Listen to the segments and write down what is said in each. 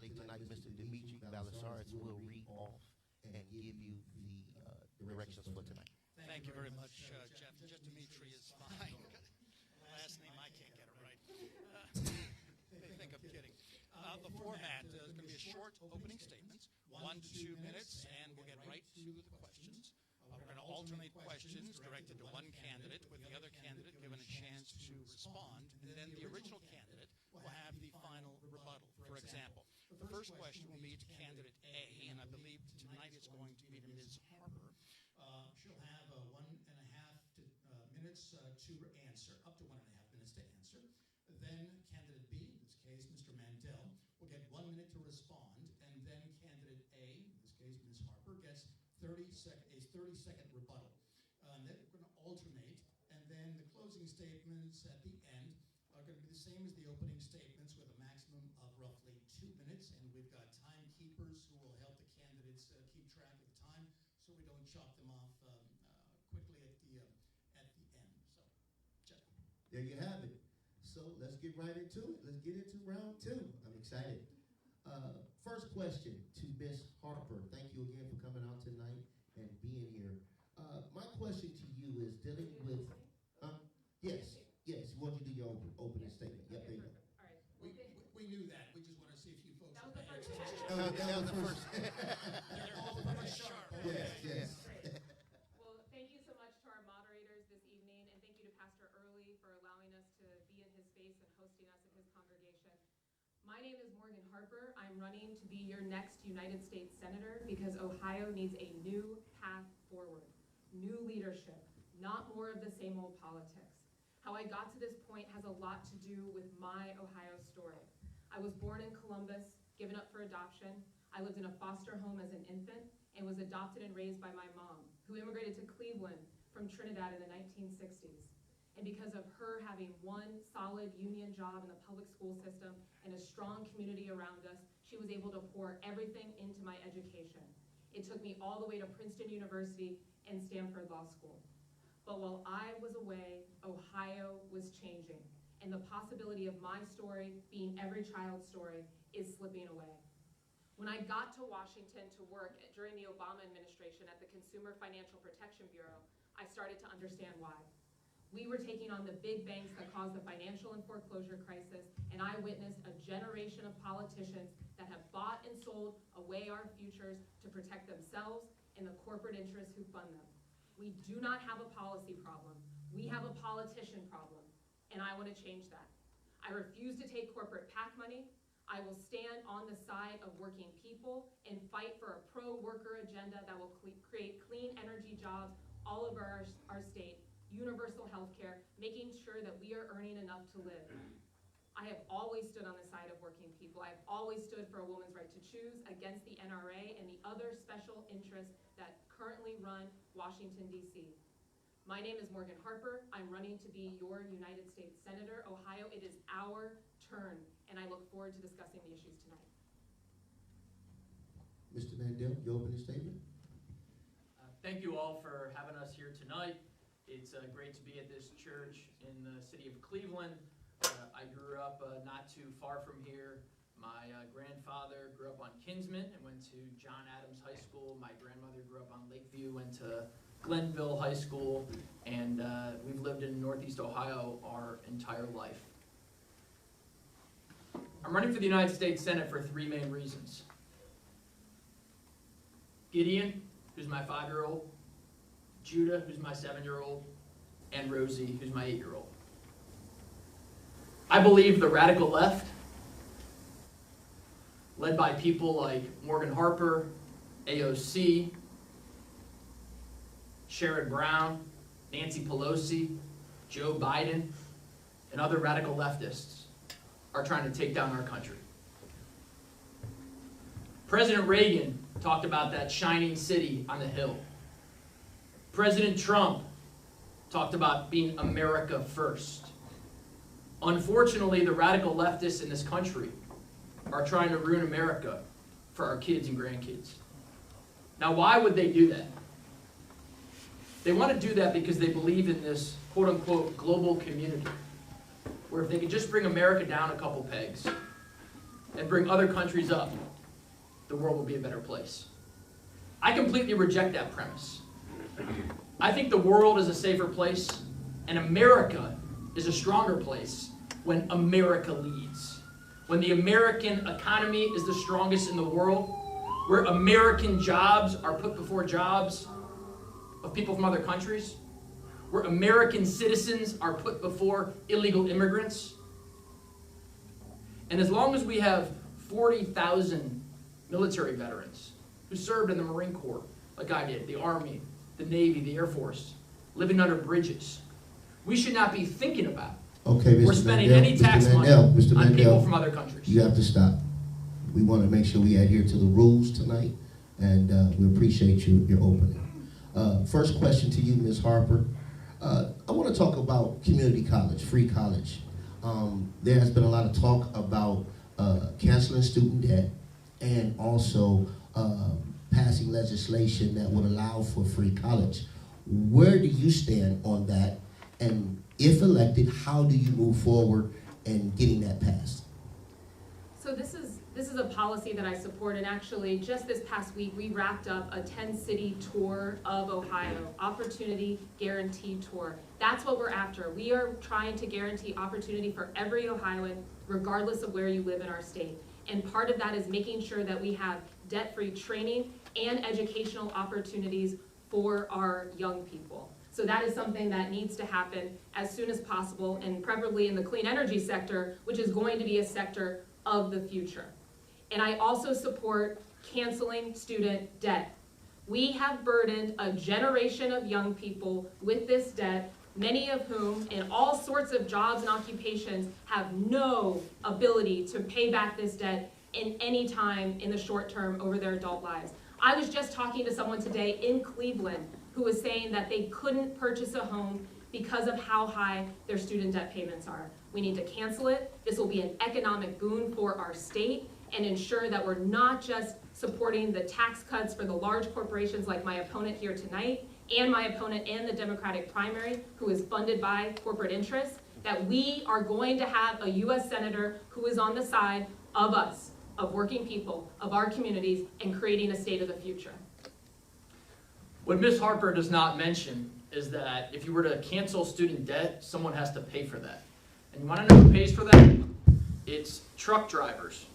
colleague tonight, Mr. Dimitri Balisaris, will read off and give you the directions for tonight. Thank you very much, Jeff. Just Dimitri is fine. Last name, I can't get it right. They think I'm kidding. The format is going to be a short opening statements, 1 to 2 minutes, and we'll get right to the questions. We're going to alternate questions directed to one candidate, with the other candidate given a chance to respond, and then the original candidate will have the final rebuttal. For example, the first question will be to candidate A, and I believe tonight it's going to be to Ms. Harper. She'll have 1.5 minutes to answer, up to 1.5 minutes to answer. Then candidate B, in this case Mr. Mandel, will get 1 minute to respond, and then candidate A, in this case Ms. Harper, gets a 30-second rebuttal. And then we're going to alternate, and then the closing statements at the end are going to be the same as the opening statements, with a maximum of roughly 2 minutes, and we've got timekeepers who will help the candidates keep track of the time so we don't chop them off quickly at the end. So, Jeff. There you have it. So let's get right into it. Let's get into round 2. I'm excited. First question to Ms. Harper. Thank you again for coming out tonight and being here. My question to you is dealing with, yes, you want you to do your opening statement. Yep, there you go. All right. We knew that. We just want to see if you folks. That was the first That was the first. They're all pretty sharp. Yes. Great. Well, thank you so much to our moderators this evening, and thank you to Pastor Early for allowing us to be in his space and hosting us in his congregation. My name is Morgan Harper. I'm running to be your next United States Senator because Ohio needs a new path forward, new leadership, not more of the same old politics. How I got to this point has a lot to do with my Ohio story. I was born in Columbus, given up for adoption. I lived in a foster home as an infant and was adopted and raised by my mom, who immigrated to Cleveland from Trinidad in the 1960s. And because of her having one solid union job in the public school system and a strong community around us, she was able to pour everything into my education. It took me all the way to Princeton University and Stanford Law School. But while I was away, Ohio was changing, and the possibility of my story being every child's story is slipping away. When I got to Washington to work during the Obama administration at the Consumer Financial Protection Bureau, I started to understand why. We were taking on the big banks that caused the financial and foreclosure crisis, and I witnessed a generation of politicians that have bought and sold away our futures to protect themselves and the corporate interests who fund them. We do not have a policy problem. We have a politician problem, and I want to change that. I refuse to take corporate PAC money. I will stand on the side of working people and fight for a pro-worker agenda that will create clean energy jobs all over our state, universal health care, making sure that we are earning enough to live. I have always stood on the side of working people. I have always stood for a woman's right to choose against the NRA and the other special interests that currently run Washington, D.C. My name is Morgan Harper. I'm running to be your United States Senator. Ohio, it is our turn, and I look forward to discussing the issues tonight. Mr. Mandel, your opening statement. Thank you all for having us here tonight. It's great to be at this church in the city of Cleveland. I grew up not too far from here. My grandfather grew up on Kinsman and went to John Adams High School. My grandmother grew up on Lakeview, went to Glenville High School, and we've lived in Northeast Ohio our entire life. I'm running for the United States Senate for 3 main reasons. Gideon, who's my 5-year-old, Judah, who's my 7-year-old, and Rosie, who's my 8-year-old. I believe the radical left, led by people like Morgan Harper, AOC, Sherrod Brown, Nancy Pelosi, Joe Biden, and other radical leftists, are trying to take down our country. President Reagan talked about that shining city on the hill. President Trump talked about being America first. Unfortunately, the radical leftists in this country are trying to ruin America for our kids and grandkids. Now, why would they do that? They want to do that because they believe in this quote-unquote global community, where if they could just bring America down a couple pegs, and bring other countries up, the world will be a better place. I completely reject that premise. I think the world is a safer place, and America is a stronger place when America leads. When the American economy is the strongest in the world, where American jobs are put before jobs of people from other countries, where American citizens are put before illegal immigrants. And as long as we have 40,000 military veterans who served in the Marine Corps, like I did, the Army, the Navy, the Air Force, living under bridges, we should not be thinking about we're spending any tax money on people from other countries. You have to stop. We want to make sure we adhere to the rules tonight, and we appreciate your opening. First question to you, Ms. Harper. I want to talk about community college, free college. There has been a lot of talk about canceling student debt and also passing legislation that would allow for free college. Where do you stand on that? And if elected, how do you move forward in getting that passed? So this is a policy that I support, and actually just this past week we wrapped up a 10-city tour of Ohio, Opportunity Guarantee Tour. That's what we're after. We are trying to guarantee opportunity for every Ohioan, regardless of where you live in our state. And part of that is making sure that we have debt-free training and educational opportunities for our young people. So that is something that needs to happen as soon as possible, and preferably in the clean energy sector, which is going to be a sector of the future. And I also support canceling student debt. We have burdened a generation of young people with this debt, many of whom in all sorts of jobs and occupations have no ability to pay back this debt in any time in the short term over their adult lives. I was just talking to someone today in Cleveland who was saying that they couldn't purchase a home because of how high their student debt payments are. We need to cancel it. This will be an economic boon for our state and ensure that we're not just supporting the tax cuts for the large corporations like my opponent here tonight and my opponent in the Democratic primary, who is funded by corporate interests, that we are going to have a U.S. Senator who is on the side of us, of working people, of our communities, and creating a state of the future. What Ms. Harper does not mention is that if you were to cancel student debt, someone has to pay for that. And you want to know who pays for that? It's truck drivers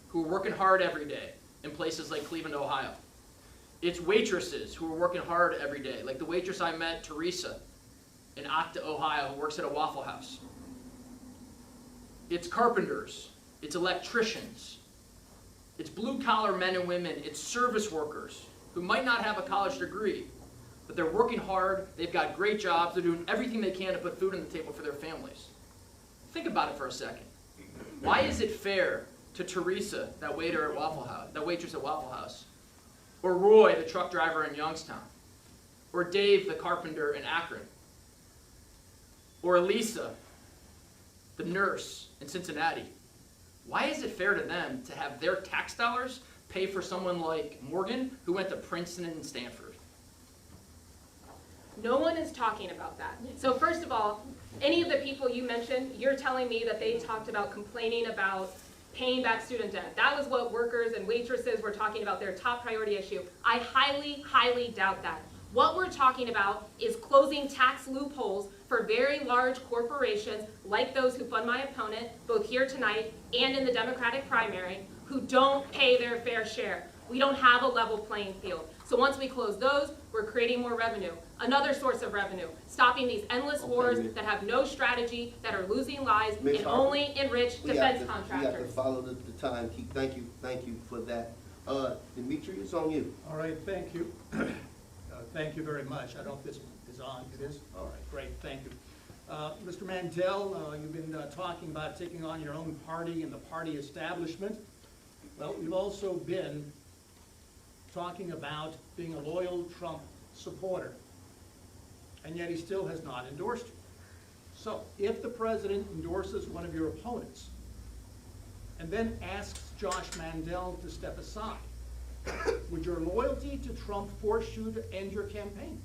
who are working hard every day in places like Cleveland, Ohio. It's waitresses who are working hard every day, like the waitress I met, Teresa, in Octa, Ohio, who works at a Waffle House. It's carpenters. It's electricians. It's blue-collar men and women. It's service workers who might not have a college degree, but they're working hard, they've got great jobs, they're doing everything they can to put food on the table for their families. Think about it for a second. Why is it fair to Teresa, that waiter at Waffle House, that waitress at Waffle House, or Roy, the truck driver in Youngstown, or Dave, the carpenter in Akron, or Elisa, the nurse in Cincinnati? Why is it fair to them to have their tax dollars pay for someone like Morgan, who went to Princeton and Stanford? No one is talking about that. So first of all, any of the people you mentioned, you're telling me that they talked about complaining about paying back student debt. That was what workers and waitresses were talking about, their top priority issue. I highly, highly doubt that. What we're talking about is closing tax loopholes for very large corporations like those who fund my opponent, both here tonight and in the Democratic primary, who don't pay their fair share. We don't have a level playing field. So once we close those, we're creating more revenue. Another source of revenue, stopping these endless wars that have no strategy, that are losing lives, and only enrich defense contractors. We have to follow the time. Thank you for that. Dimitri, it's on you. All right, thank you. Thank you very much. I don't know if this is on. It is? All right, great, thank you. Mr. Mandel, you've been talking about taking on your own party and the party establishment. Well, you've also been talking about being a loyal Trump supporter, and yet he still has not endorsed you. So if the president endorses one of your opponents and then asks Josh Mandel to step aside, would your loyalty to Trump force you to end your campaign?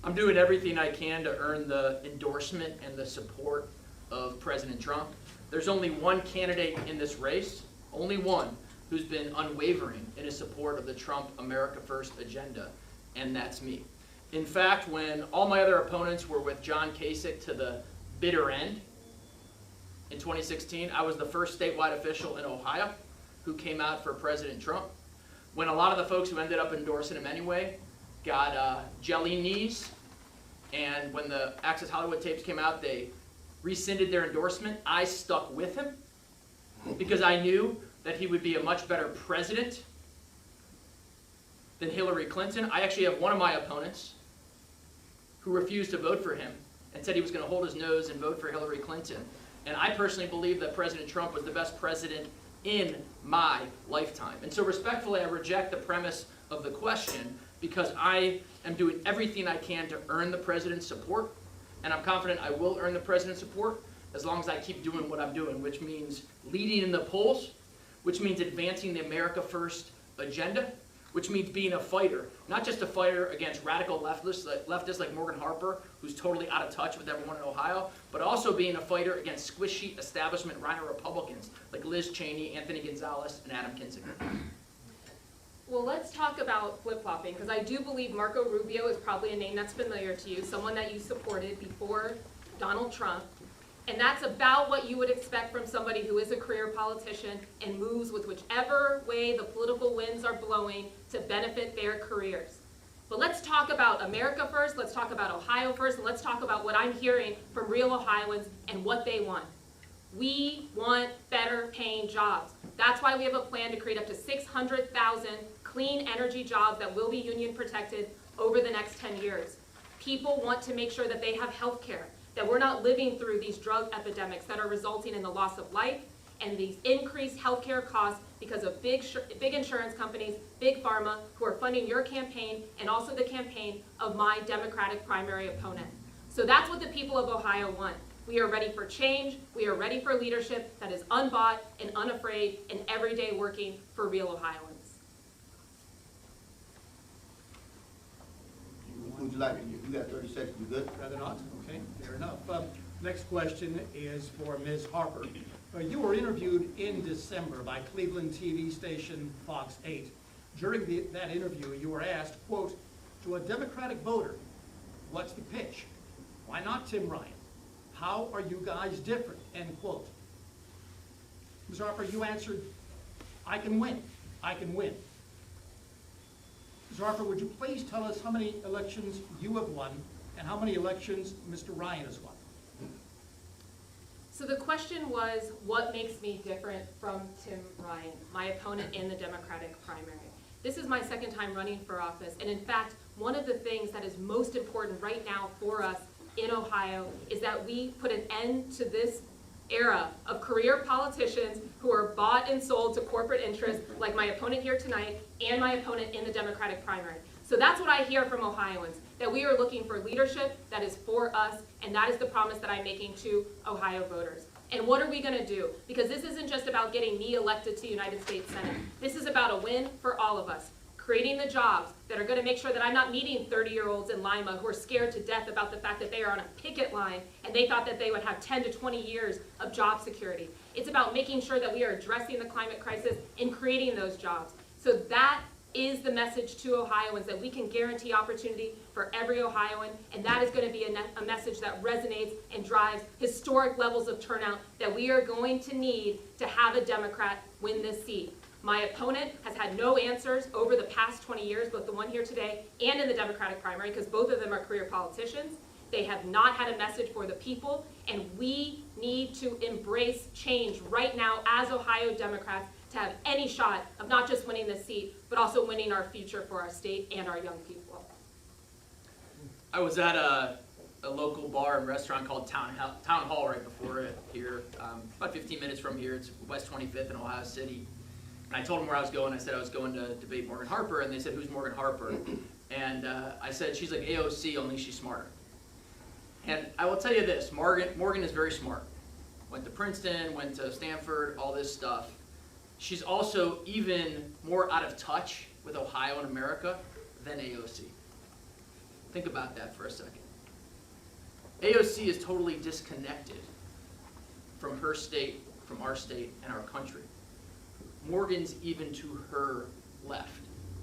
I'm doing everything I can to earn the endorsement and the support of President Trump. There's only one candidate in this race, only one, who's been unwavering in his support of the Trump America First agenda, and that's me. In fact, when all my other opponents were with John Kasich to the bitter end in 2016, I was the first statewide official in Ohio who came out for President Trump. When a lot of the folks who ended up endorsing him anyway got jelly knees, and when the Access Hollywood tapes came out, they rescinded their endorsement, I stuck with him because I knew that he would be a much better president than Hillary Clinton. I actually have one of my opponents who refused to vote for him and said he was going to hold his nose and vote for Hillary Clinton. And I personally believe that President Trump was the best president in my lifetime. And so respectfully, I reject the premise of the question because I am doing everything I can to earn the president's support. And I'm confident I will earn the president's support as long as I keep doing what I'm doing, which means leading in the polls, which means advancing the America First agenda, which means being a fighter, not just a fighter against radical leftists like Morgan Harper, who's totally out of touch with everyone in Ohio, but also being a fighter against squishy establishment rhino Republicans like Liz Cheney, Anthony Gonzalez, and Adam Kinzinger. Well, let's talk about flip-flopping, because I do believe Marco Rubio is probably a name that's familiar to you, someone that you supported before Donald Trump. And that's about what you would expect from somebody who is a career politician and moves with whichever way the political winds are blowing to benefit their careers. But let's talk about America first, let's talk about Ohio first, and let's talk about what I'm hearing from real Ohioans and what they want. We want better paying jobs. That's why we have a plan to create up to 600,000 clean energy jobs that will be union protected over the next 10 years. People want to make sure that they have health care, that we're not living through these drug epidemics that are resulting in the loss of life and these increased healthcare costs because of big insurance companies, big pharma, who are funding your campaign and also the campaign of my Democratic primary opponent. So that's what the people of Ohio want. We are ready for change. We are ready for leadership that is unbought and unafraid and every day working for real Ohioans. Would you like, you got 30 seconds, you good? Rather not? Okay, fair enough. Next question is for Ms. Harper. You were interviewed in December by Cleveland TV station Fox 8. During that interview, you were asked, quote, to a Democratic voter, what's the pitch? Why not Tim Ryan? How are you guys different? End quote. Ms. Harper, you answered, I can win. I can win. Ms. Harper, would you please tell us how many elections you have won and how many elections Mr. Ryan has won? So the question was, what makes me different from Tim Ryan, my opponent in the Democratic primary? This is my second time running for office, and in fact, one of the things that is most important right now for us in Ohio is that we put an end to this era of career politicians who are bought and sold to corporate interests, like my opponent here tonight and my opponent in the Democratic primary. So that's what I hear from Ohioans, that we are looking for leadership that is for us, and that is the promise that I'm making to Ohio voters. And what are we going to do? Because this isn't just about getting me elected to the United States Senate. This is about a win for all of us, creating the jobs that are going to make sure that I'm not meeting 30-year-olds in Lima who are scared to death about the fact that they are on a picket line and they thought that they would have 10 to 20 years of job security. It's about making sure that we are addressing the climate crisis and creating those jobs. So that is the message to Ohioans, that we can guarantee opportunity for every Ohioan, and that is going to be a message that resonates and drives historic levels of turnout that we are going to need to have a Democrat win this seat. My opponent has had no answers over the past 20 years, both the one here today and in the Democratic primary, because both of them are career politicians. They have not had a message for the people, and we need to embrace change right now as Ohio Democrats to have any shot of not just winning this seat, but also winning our future for our state and our young people. I was at a local bar and restaurant called Town Hall right before it here, about 15 minutes from here. It's West 25th in Ohio City. And I told them where I was going. I said I was going to debate Morgan Harper, and they said, who's Morgan Harper? And I said, she's like AOC, only she's smarter. And I will tell you this, Morgan is very smart. Went to Princeton, went to Stanford, all this stuff. She's also even more out of touch with Ohio and America than AOC. Think about that for a second. AOC is totally disconnected from her state, from our state, and our country. Morgan's even to her left.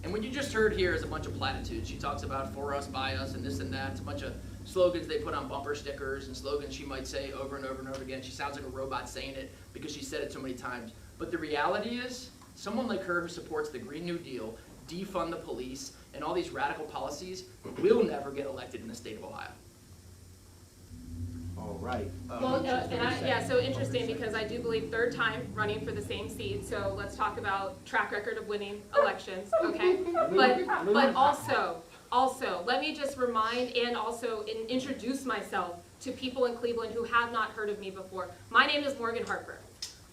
And what you just heard here is a bunch of platitudes. She talks about for us, by us, and this and that. It's a bunch of slogans they put on bumper stickers and slogans she might say over and over and over again. She sounds like a robot saying it because she said it so many times. But the reality is, someone like her who supports the Green New Deal, defund the police, and all these radical policies will never get elected in the state of Ohio. All right. Well, so interesting because I do believe third time running for the same seat. So let's talk about track record of winning elections, okay? But also, let me just remind and also introduce myself to people in Cleveland who have not heard of me before. My name is Morgan Harper.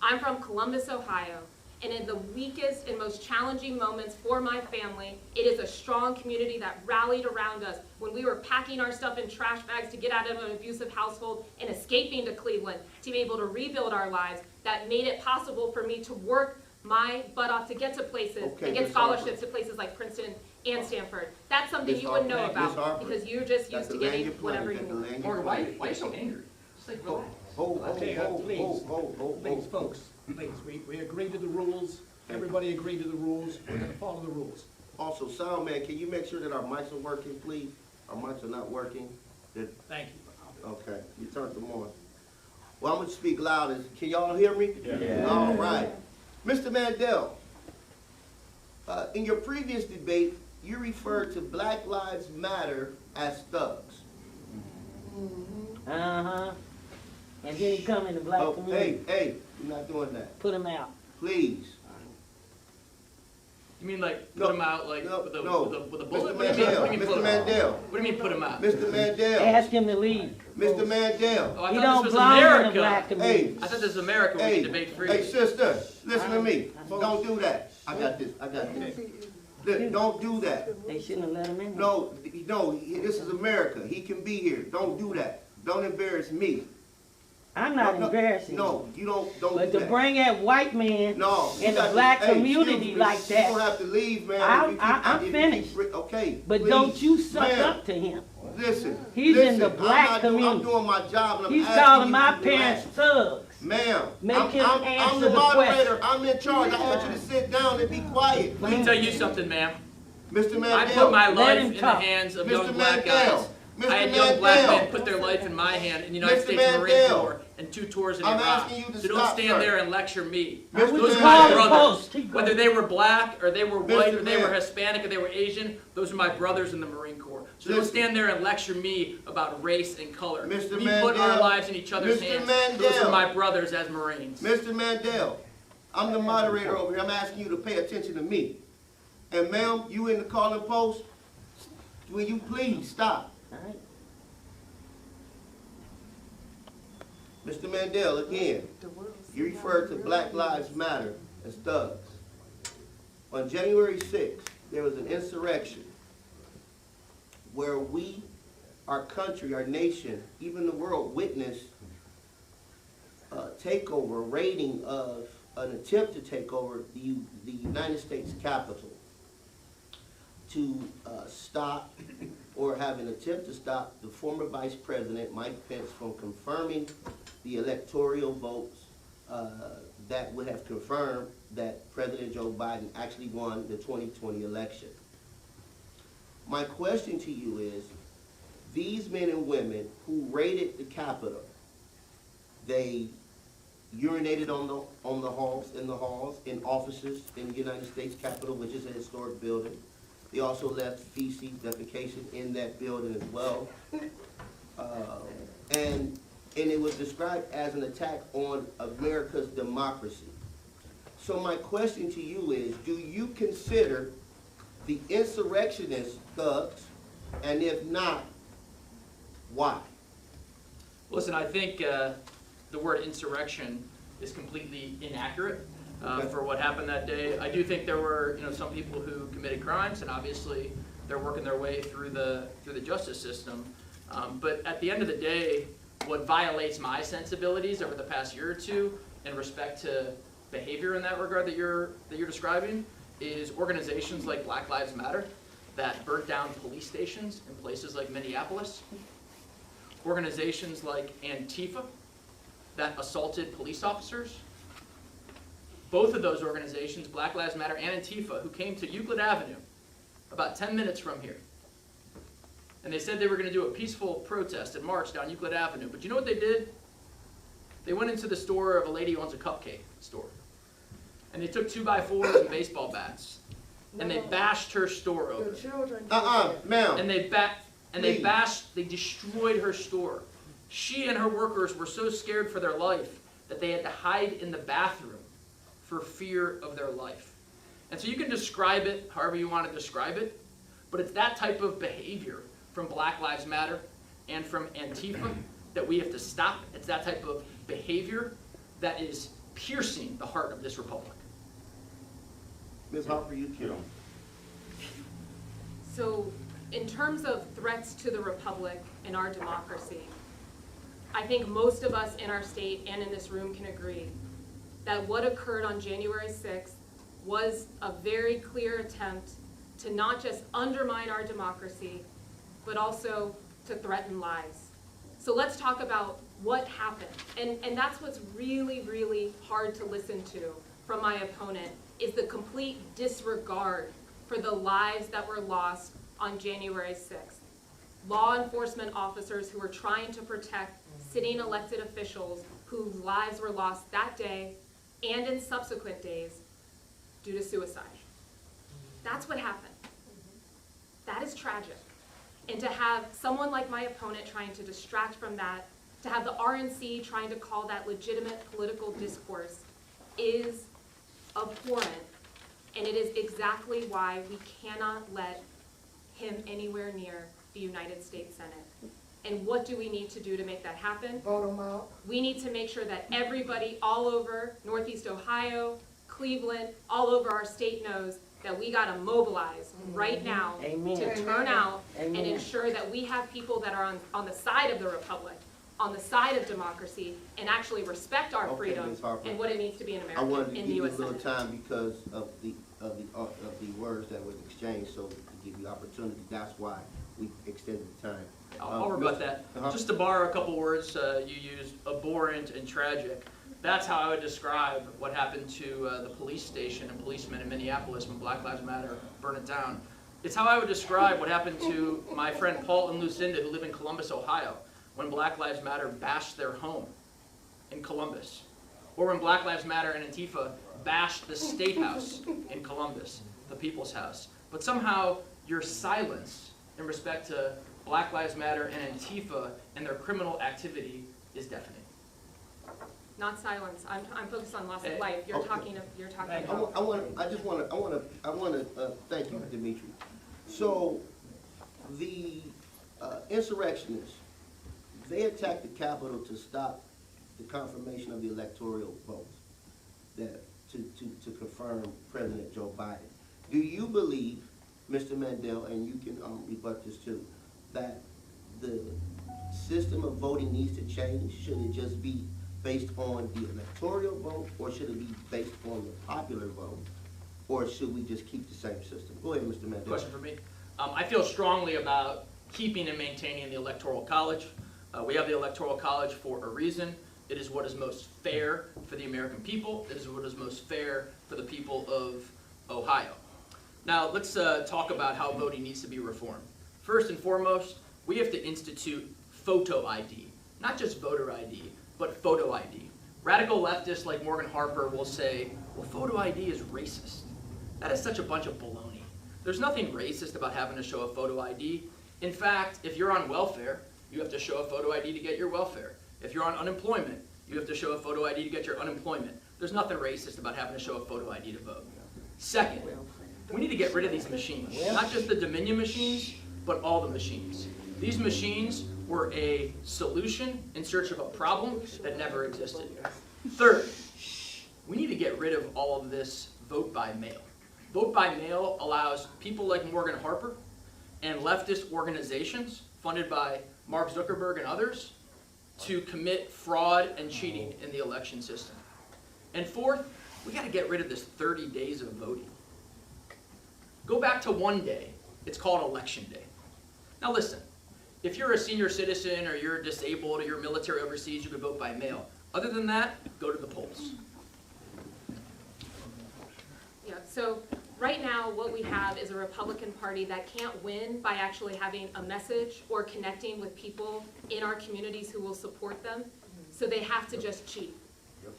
I'm from Columbus, Ohio. And in the weakest and most challenging moments for my family, it is a strong community that rallied around us when we were packing our stuff in trash bags to get out of an abusive household and escaping to Cleveland to be able to rebuild our lives, that made it possible for me to work my butt off to get to places and get scholarships to places like Princeton and Stanford. That's something you wouldn't know about because you're just used to getting whatever you want. Morgan, why are you so angry? Just like relax. Please, folks, please, we agreed to the rules. Everybody agreed to the rules. We're gonna follow the rules. Also, sound man, can you make sure that our mics are working, please? Our mics are not working. Thank you. Okay, you turned them on. Well, I'm gonna speak loud. Can y'all hear me? Yeah. All right. Mr. Mandel, in your previous debate, you referred to Black Lives Matter as thugs. Uh-huh. And then he come in the black community. Hey, you're not doing that. Put him out. Please. You mean like put him out like with a bullet? Mr. Mandel. What do you mean put him out? Mr. Mandel. Ask him to leave. Mr. Mandel. Oh, I He thought don't this was belong in the America. black community. I thought this was America where we can debate freely. Hey, sister, listen to me. Don't do that. I got this. Don't do that. They shouldn't have let him in. No, this is America. He can be here. Don't do that. Don't embarrass me. I'm not embarrassing. No, you don't But do to that. bring that white man No, in the black community like that. You don't have to leave, man. I'm finished. Okay. But please. don't you suck Ma'am, up to him. Listen. He's in the black I'm community. doing my job, and I'm He's asking calling you my to relax. parents thugs. Ma'am, Make him I'm answer the the moderator. question. I'm in charge. I want you to sit down and be quiet. Let me tell you something, ma'am. Mr. Mandel. I put my life him in the talk. hands of Mr. young black Mandel. guys. Mr. I had young black Mandel. men put their life in my hand in the United Mr. States Marine Mandel. Corps and 2 tours in I'm Iraq. asking you to So don't stop, stand sir. there and lecture me. I Mr. was Those are Mandel. my calling brothers. post. Keep Whether going. they were black or they were white Mr. or they were Man. Hispanic or they were Asian, those are my brothers in the Marine Corps. So don't Listen. stand there and lecture me about race and color. Mr. We put our Mandel. lives in each other's Mr. hands. Mandel. Those are my brothers as Marines. Mr. Mandel, I'm the moderator over here. I'm asking you to pay attention to me. And ma'am, you in the calling post, will you please stop? All right. Mr. Mandel, again, you referred to Black Lives Matter as thugs. On January 6th, there was an insurrection where we, our country, our nation, even the world witnessed a takeover, raiding of an attempt to take over the United States Capitol to stop or have an attempt to stop the former Vice President Mike Pence from confirming the electoral votes that would have confirmed that President Joe Biden actually won the 2020 election. My question to you is, these men and women who raided the Capitol, they urinated on the halls, in offices in the United States Capitol, which is a historic building. They also left feces, defecation in that building as well. And it was described as an attack on America's democracy. So my question to you is, do you consider the insurrectionists thugs? And if not, why? Listen, I think the word insurrection is completely inaccurate for what happened that day. I do think there were, some people who committed crimes, and obviously they're working their way through the justice system. But at the end of the day, what violates my sensibilities over the past year or two in respect to behavior in that regard that you're describing is organizations like Black Lives Matter that burnt down police stations in places like Minneapolis, organizations like Antifa that assaulted police officers, both of those organizations, Black Lives Matter and Antifa, who came to Euclid Avenue about 10 minutes from here. And they said they were going to do a peaceful protest and march down Euclid Avenue. But you know what they did? They went into the store of a lady who owns a cupcake store. And they took 2x4s and baseball bats. And they bashed her store open. The children. Ma'am. And they destroyed her store. She and her workers were so scared for their life that they had to hide in the bathroom for fear of their life. And so you can describe it however you want to describe it, but it's that type of behavior from Black Lives Matter and from Antifa that we have to stop. It's that type of behavior that is piercing the heart of this republic. Ms. Harper, you kill. So, in terms of threats to the republic and our democracy, I think most of us in our state and in this room can agree that what occurred on January 6th was a very clear attempt to not just undermine our democracy, but also to threaten lives. So let's talk about what happened. And that's what's really, really hard to listen to from my opponent, is the complete disregard for the lives that were lost on January 6th. Law enforcement officers who were trying to protect sitting elected officials whose lives were lost that day and in subsequent days due to suicide. That's what happened. That is tragic. And to have someone like my opponent trying to distract from that, to have the RNC trying to call that legitimate political discourse is abhorrent. And it is exactly why we cannot let him anywhere near the United States Senate. And what do we need to do to make that happen? Vote them out. We need to make sure that everybody all over Northeast Ohio, Cleveland, all over our state knows that we got to mobilize right now Amen. to turn out and Amen. ensure that we have people that are on the side of the republic, on the side of democracy, and actually respect our Okay, freedom Ms. Harper. and what it means to be an I wanted American to in give the you U.S. a little Senate. time because of the words that was exchanged, so to give you opportunity, that's why we extended the time. I'll rebut that. Just to borrow a couple words you used, abhorrent and tragic. That's how I would describe what happened to the police station and policemen in Minneapolis when Black Lives Matter burned it down. It's how I would describe what happened to my friend Paul and Lucinda, who live in Columbus, Ohio, when Black Lives Matter bashed their home in Columbus. Or when Black Lives Matter and Antifa bashed the State House in Columbus, the People's House. But somehow your silence in respect to Black Lives Matter and Antifa and their criminal activity is deafening. Not silence. I'm focused on loss of life. You're Okay. talking about. I want to thank you, Dimitri. So, the insurrectionists, they attacked the Capitol to stop the confirmation of the electoral votes that to confirm President Joe Biden. Do you believe, Mr. Mandel, and you can rebut this too, that the system of voting needs to change? Should it just be based on the electoral vote, or should it be based on the popular vote, or should we just keep the same system? Go ahead, Mr. Mandel. Question for me. I feel strongly about keeping and maintaining the Electoral College. We have the Electoral College for a reason. It is what is most fair for the American people. It is what is most fair for the people of Ohio. Now, let's talk about how voting needs to be reformed. First and foremost, we have to institute photo ID. Not just voter ID, but photo ID. Radical leftists like Morgan Harper will say, well, photo ID is racist. That is such a bunch of baloney. There's nothing racist about having to show a photo ID. In fact, if you're on welfare, you have to show a photo ID to get your welfare. If you're on unemployment, you have to show a photo ID to get your unemployment. There's nothing racist about having to show a photo ID to vote. Second, we need to get rid of these machines. Not just the Dominion machines, but all the machines. These machines were a solution in search of a problem that never existed. Third, we need to get rid of all of this vote by mail. Vote by mail allows people like Morgan Harper and leftist organizations funded by Mark Zuckerberg and others to commit fraud and cheating in the election system. And fourth, we got to get rid of this 30 days of voting. Go back to one day. It's called Election Day. Now listen, if you're a senior citizen or you're disabled or you're military overseas, you can vote by mail. Other than that, go to the polls. So right now, what we have is a Republican Party that can't win by actually having a message or connecting with people in our communities who will support them. So they have to just cheat.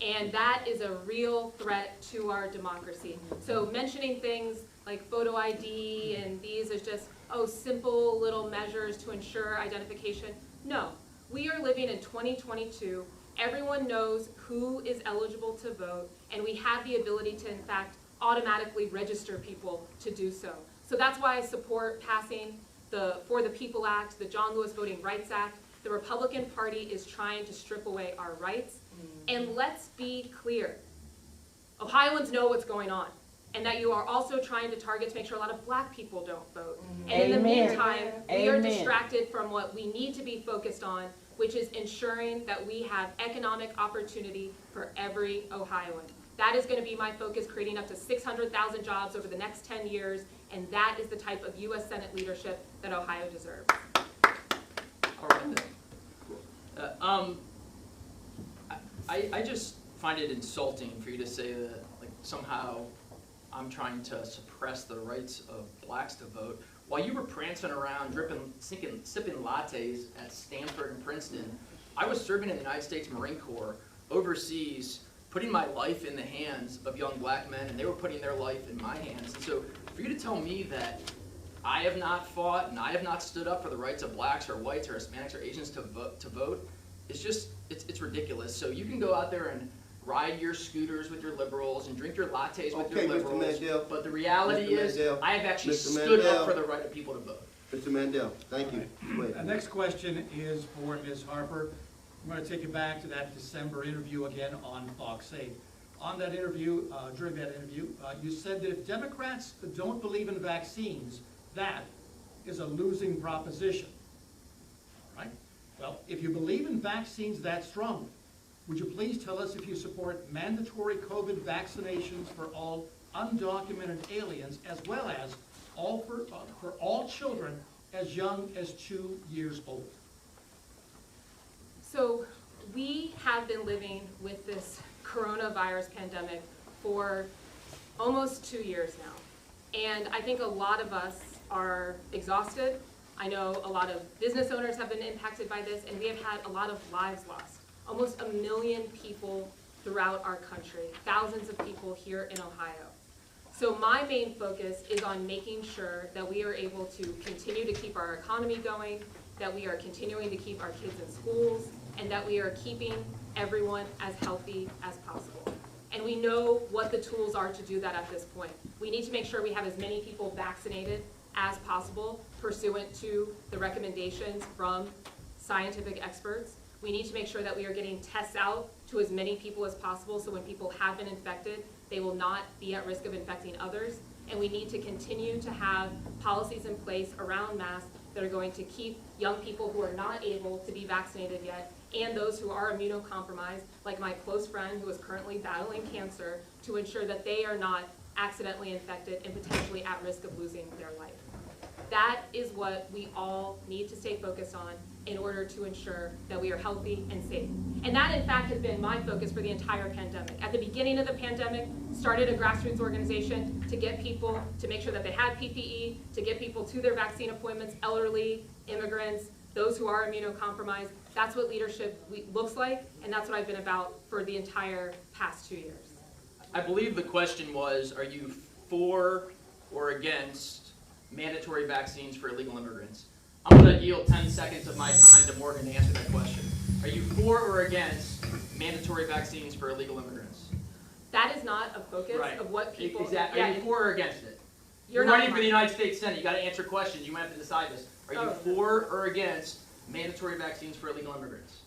And that is a real threat to our democracy. So mentioning things like photo ID and these as just, oh, simple little measures to ensure identification. No, we are living in 2022. Everyone knows who is eligible to vote, and we have the ability to, in fact, automatically register people to do so. So that's why I support passing the For the People Act, the John Lewis Voting Rights Act. The Republican Party is trying to strip away our rights. And let's be clear, Ohioans know what's going on, and that you are also trying to target to make sure a lot of black people don't vote. And in the meantime, we are distracted from what we need to be focused on, which is ensuring that we have economic opportunity for every Ohioan. That is going to be my focus, creating up to 600,000 jobs over the next 10 years, and that is the type of U.S. Senate leadership that Ohio deserves. All right. I just find it insulting for you to say that, like, somehow I'm trying to suppress the rights of blacks to vote. While you were prancing around, sipping lattes at Stanford and Princeton, I was serving in the United States Marine Corps overseas, putting my life in the hands of young black men, and they were putting their life in my hands. And so for you to tell me that I have not fought and I have not stood up for the rights of blacks or whites or Hispanics or Asians to vote, it's just, it's ridiculous. So you can go out there and ride your scooters with your liberals and drink your lattes with your liberals, Mr. Mandel. but the reality is Mandel. I have actually Mr. stood Mandel. up for the right of people to vote. Mr. Mandel, thank you. Go ahead. The next question is for Ms. Harper. I'm going to take you back to that December interview again on Fox 8. On that interview, during that interview, you said that if Democrats don't believe in vaccines, that is a losing proposition. All right? Well, if you believe in vaccines that strongly, would you please tell us if you support mandatory COVID vaccinations for all undocumented aliens, as well as for all children as young as 2 years old? So we have been living with this coronavirus pandemic for almost 2 years now. And I think a lot of us are exhausted. I know a lot of business owners have been impacted by this, and we have had a lot of lives lost. Almost 1 million people throughout our country, thousands of people here in Ohio. So my main focus is on making sure that we are able to continue to keep our economy going, that we are continuing to keep our kids in schools, and that we are keeping everyone as healthy as possible. And we know what the tools are to do that at this point. We need to make sure we have as many people vaccinated as possible, pursuant to the recommendations from scientific experts. We need to make sure that we are getting tests out to as many people as possible, so when people have been infected, they will not be at risk of infecting others. And we need to continue to have policies in place around masks that are going to keep young people who are not able to be vaccinated yet, and those who are immunocompromised, like my close friend who is currently battling cancer, to ensure that they are not accidentally infected and potentially at risk of losing their life. That is what we all need to stay focused on in order to ensure that we are healthy and safe. And that, in fact, has been my focus for the entire pandemic. At the beginning of the pandemic, started a grassroots organization to get people, to make sure that they had PPE, to get people to their vaccine appointments, elderly, immigrants, those who are immunocompromised. That's what leadership looks like, and that's what I've been about for the entire past 2 years. I believe the question was, are you for or against mandatory vaccines for illegal immigrants? I'm going to yield 10 seconds of my time to Morgan to answer that question. Are you for or against mandatory vaccines for illegal immigrants? That is not a focus Right. of what people... Exactly. Are you for or against it? You're running not for the United States Senate. You got to answer questions. You might have to decide this. Are you for or against mandatory vaccines for illegal immigrants?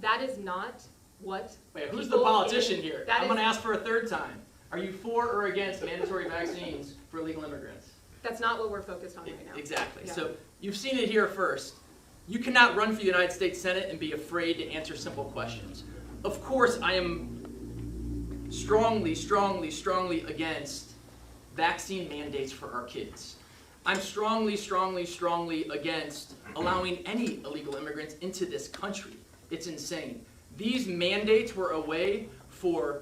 That is not what... Wait, who's the politician here? That I'm is- going to ask for a third time. Are you for or against mandatory vaccines for illegal immigrants? That's not what we're focused on right now. Exactly. Yeah. So you've seen it here first. You cannot run for the United States Senate and be afraid to answer simple questions. Of course, I am strongly, strongly, strongly against vaccine mandates for our kids. I'm strongly, strongly, strongly against allowing any illegal immigrants into this country. It's insane. These mandates were a way for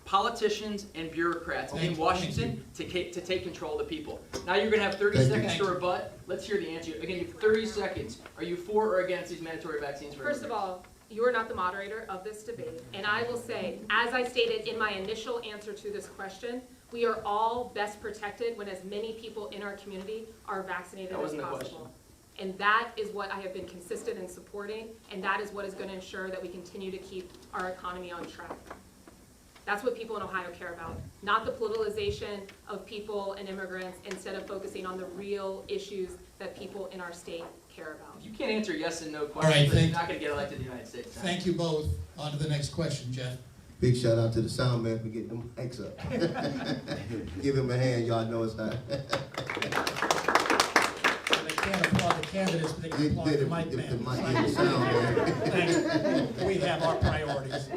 politicians and bureaucrats in Thank Washington to take control of the people. Now you're going to have 30 Thank you. seconds to rebut. Let's hear the answer. Again, you have 30 seconds. Are you for or against these mandatory vaccines for First of all, you are not the moderator of this debate, and I will say, as I stated in my initial answer to this question, we are all best protected when as many people in our community are vaccinated That as wasn't the possible. And that is what I have been consistent in supporting, and that is what is going to ensure that we continue to keep our economy on track. That's what people in Ohio care about, not the politicalization of people and immigrants, instead of focusing on the real issues that people in our state care about. You can't answer yes and no right, questions, but you're thank- not going to get elected to the United States. Thank you both. On to the next question, Jeff. Big shout out to the sound man for getting them mics up. Give him a hand, y'all know it's hot. They can't applaud the candidates, but they can applaud the mic The man. mic and the sound man. Thanks. We have our priorities.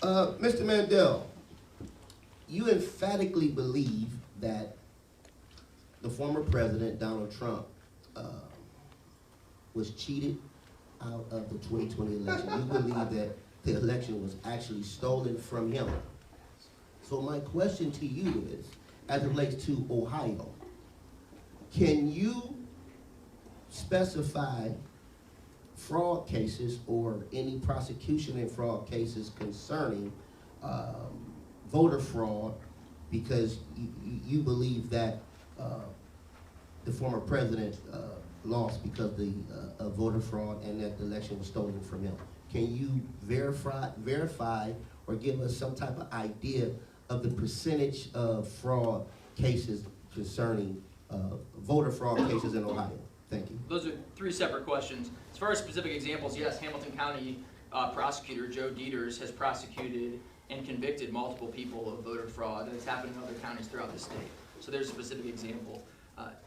Mr. Mandel, you emphatically believe that the former president, Donald Trump, was cheated out of the 2020 election. You believe that the election was actually stolen from him. So my question to you is, as it relates to Ohio, can you specify fraud cases or any prosecution in fraud cases concerning voter fraud, because you believe that the former president lost because of voter fraud and that the election was stolen from him? Can you verify or give us some type of idea of the percentage of fraud cases concerning voter fraud cases in Ohio? Thank you. Those are three separate questions. As far as specific examples, yes, Hamilton County prosecutor Joe Dieters has prosecuted and convicted multiple people of voter fraud, and it's happened in other counties throughout the state. So there's a specific example.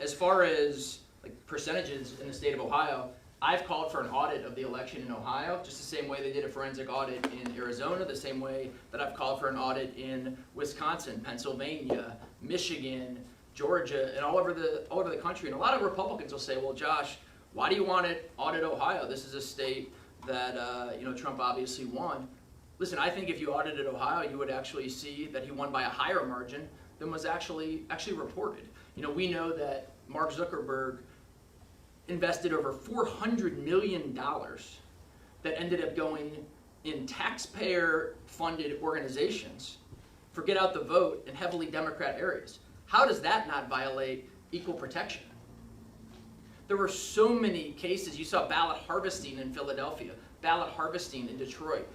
As far as like percentages in the state of Ohio, I've called for an audit of the election in Ohio, just the same way they did a forensic audit in Arizona, the same way that I've called for an audit in Wisconsin, Pennsylvania, Michigan, Georgia, and all over the country. And a lot of Republicans will say, well, Josh, why do you want to audit Ohio? This is a state that Trump obviously won. Listen, I think if you audited Ohio, you would actually see that he won by a higher margin than was actually reported. We know that Mark Zuckerberg invested over $400 million that ended up going in taxpayer-funded organizations for get out the vote in heavily Democrat areas. How does that not violate equal protection? There were so many cases. You saw ballot harvesting in Philadelphia, ballot harvesting in Detroit.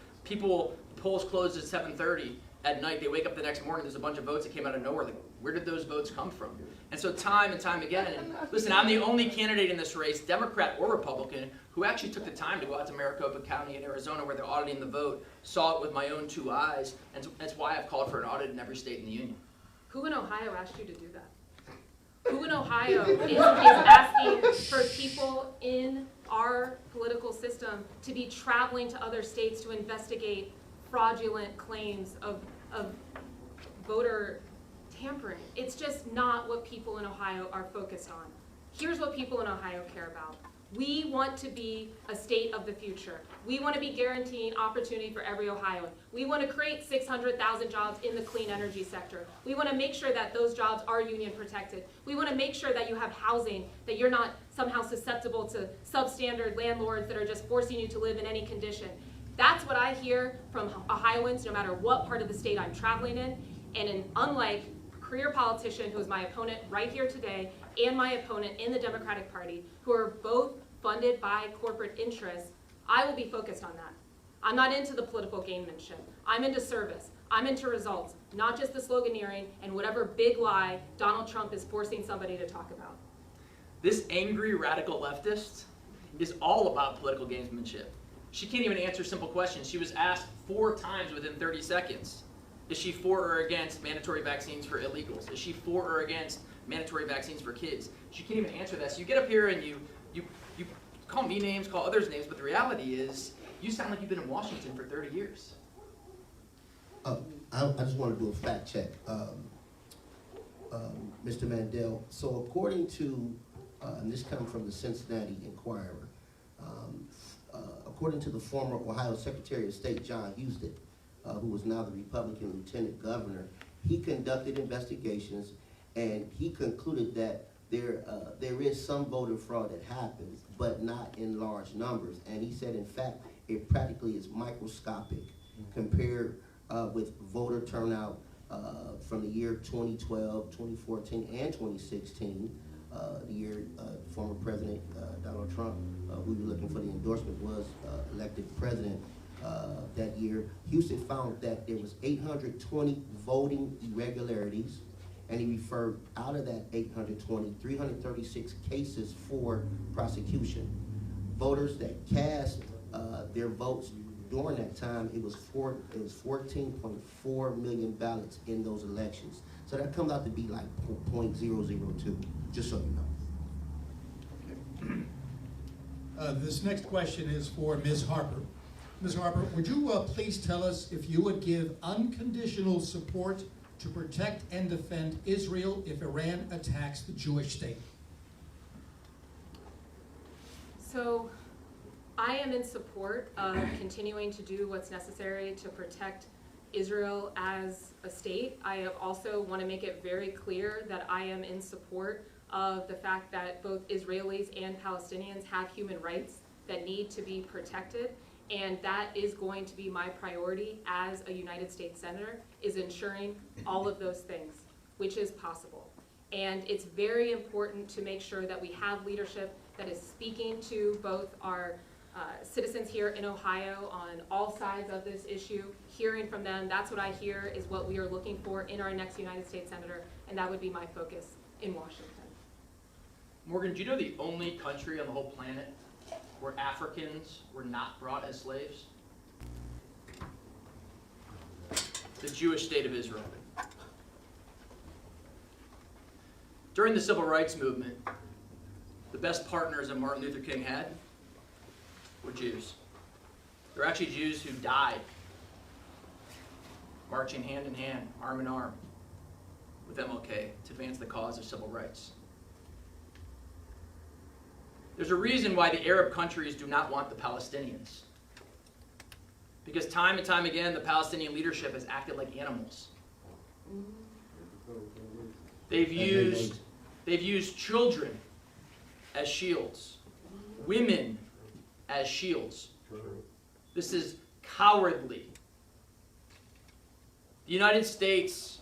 Polls closed at 7:30 at night. They wake up the next morning, there's a bunch of votes that came out of nowhere. Like, where did those votes come from? And so time and time again, and listen, I'm the only candidate in this race, Democrat or Republican, who actually took the time to go out to Maricopa County in Arizona where they're auditing the vote, saw it with my own two eyes, and that's why I've called for an audit in every state in the union. Who in Ohio asked you to do that? Who in Ohio is asking for people in our political system to be traveling to other states to investigate fraudulent claims of voter tampering? It's just not what people in Ohio are focused on. Here's what people in Ohio care about. We want to be a state of the future. We want to be guaranteeing opportunity for every Ohioan. We want to create 600,000 jobs in the clean energy sector. We want to make sure that those jobs are union protected. We want to make sure that you have housing, that you're not somehow susceptible to substandard landlords that are just forcing you to live in any condition. That's what I hear from Ohioans, no matter what part of the state I'm traveling in. And unlike a career politician who is my opponent right here today and my opponent in the Democratic Party, who are both funded by corporate interests, I will be focused on that. I'm not into the political gamemanship. I'm into service. I'm into results, not just the sloganeering and whatever big lie Donald Trump is forcing somebody to talk about. This angry radical leftist is all about political gamesmanship. She can't even answer simple questions. She was asked 4 times within 30 seconds. Is she for or against mandatory vaccines for illegals? Is she for or against mandatory vaccines for kids? She can't even answer that. So you get up here and you call me names, call others names, but the reality is you sound like you've been in Washington for 30 years. I just want to do a fact check, Mr. Mandel. So according to, and this comes from the Cincinnati Enquirer, according to the former Ohio Secretary of State, John Husted, who is now the Republican lieutenant governor, he conducted investigations and he concluded that there is some voter fraud that happens, but not in large numbers. And he said, in fact, it practically is microscopic compared with voter turnout from the year 2012, 2014, and 2016, the year former President Donald Trump, who was looking for the endorsement, was elected president that year. Houston found that there was 820 voting irregularities, and he referred out of that 820, 336 cases for prosecution. Voters that cast their votes during that time, it was 14.4 million ballots in those elections. So that comes out to be like 0.002, just so you know. This next question is for Ms. Harper. Ms. Harper, would you please tell us if you would give unconditional support to protect and defend Israel if Iran attacks the Jewish state? So I am in support of continuing to do what's necessary to protect Israel as a state. I also want to make it very clear that I am in support of the fact that both Israelis and Palestinians have human rights that need to be protected. And that is going to be my priority as a United States Senator, is ensuring all of those things, which is possible. And it's very important to make sure that we have leadership that is speaking to both our citizens here in Ohio on all sides of this issue, hearing from them. That's what I hear is what we are looking for in our next United States Senator, and that would be my focus in Washington. Morgan, do you know the only country on the whole planet where Africans were not brought as slaves? The Jewish state of Israel. During the Civil Rights Movement, the best partners that Martin Luther King had were Jews. There were actually Jews who died marching hand in hand, arm in arm with MLK to advance the cause of civil rights. There's a reason why the Arab countries do not want the Palestinians. Because time and time again, the Palestinian leadership has acted like animals. They've used children as shields, women as shields. This is cowardly. The United States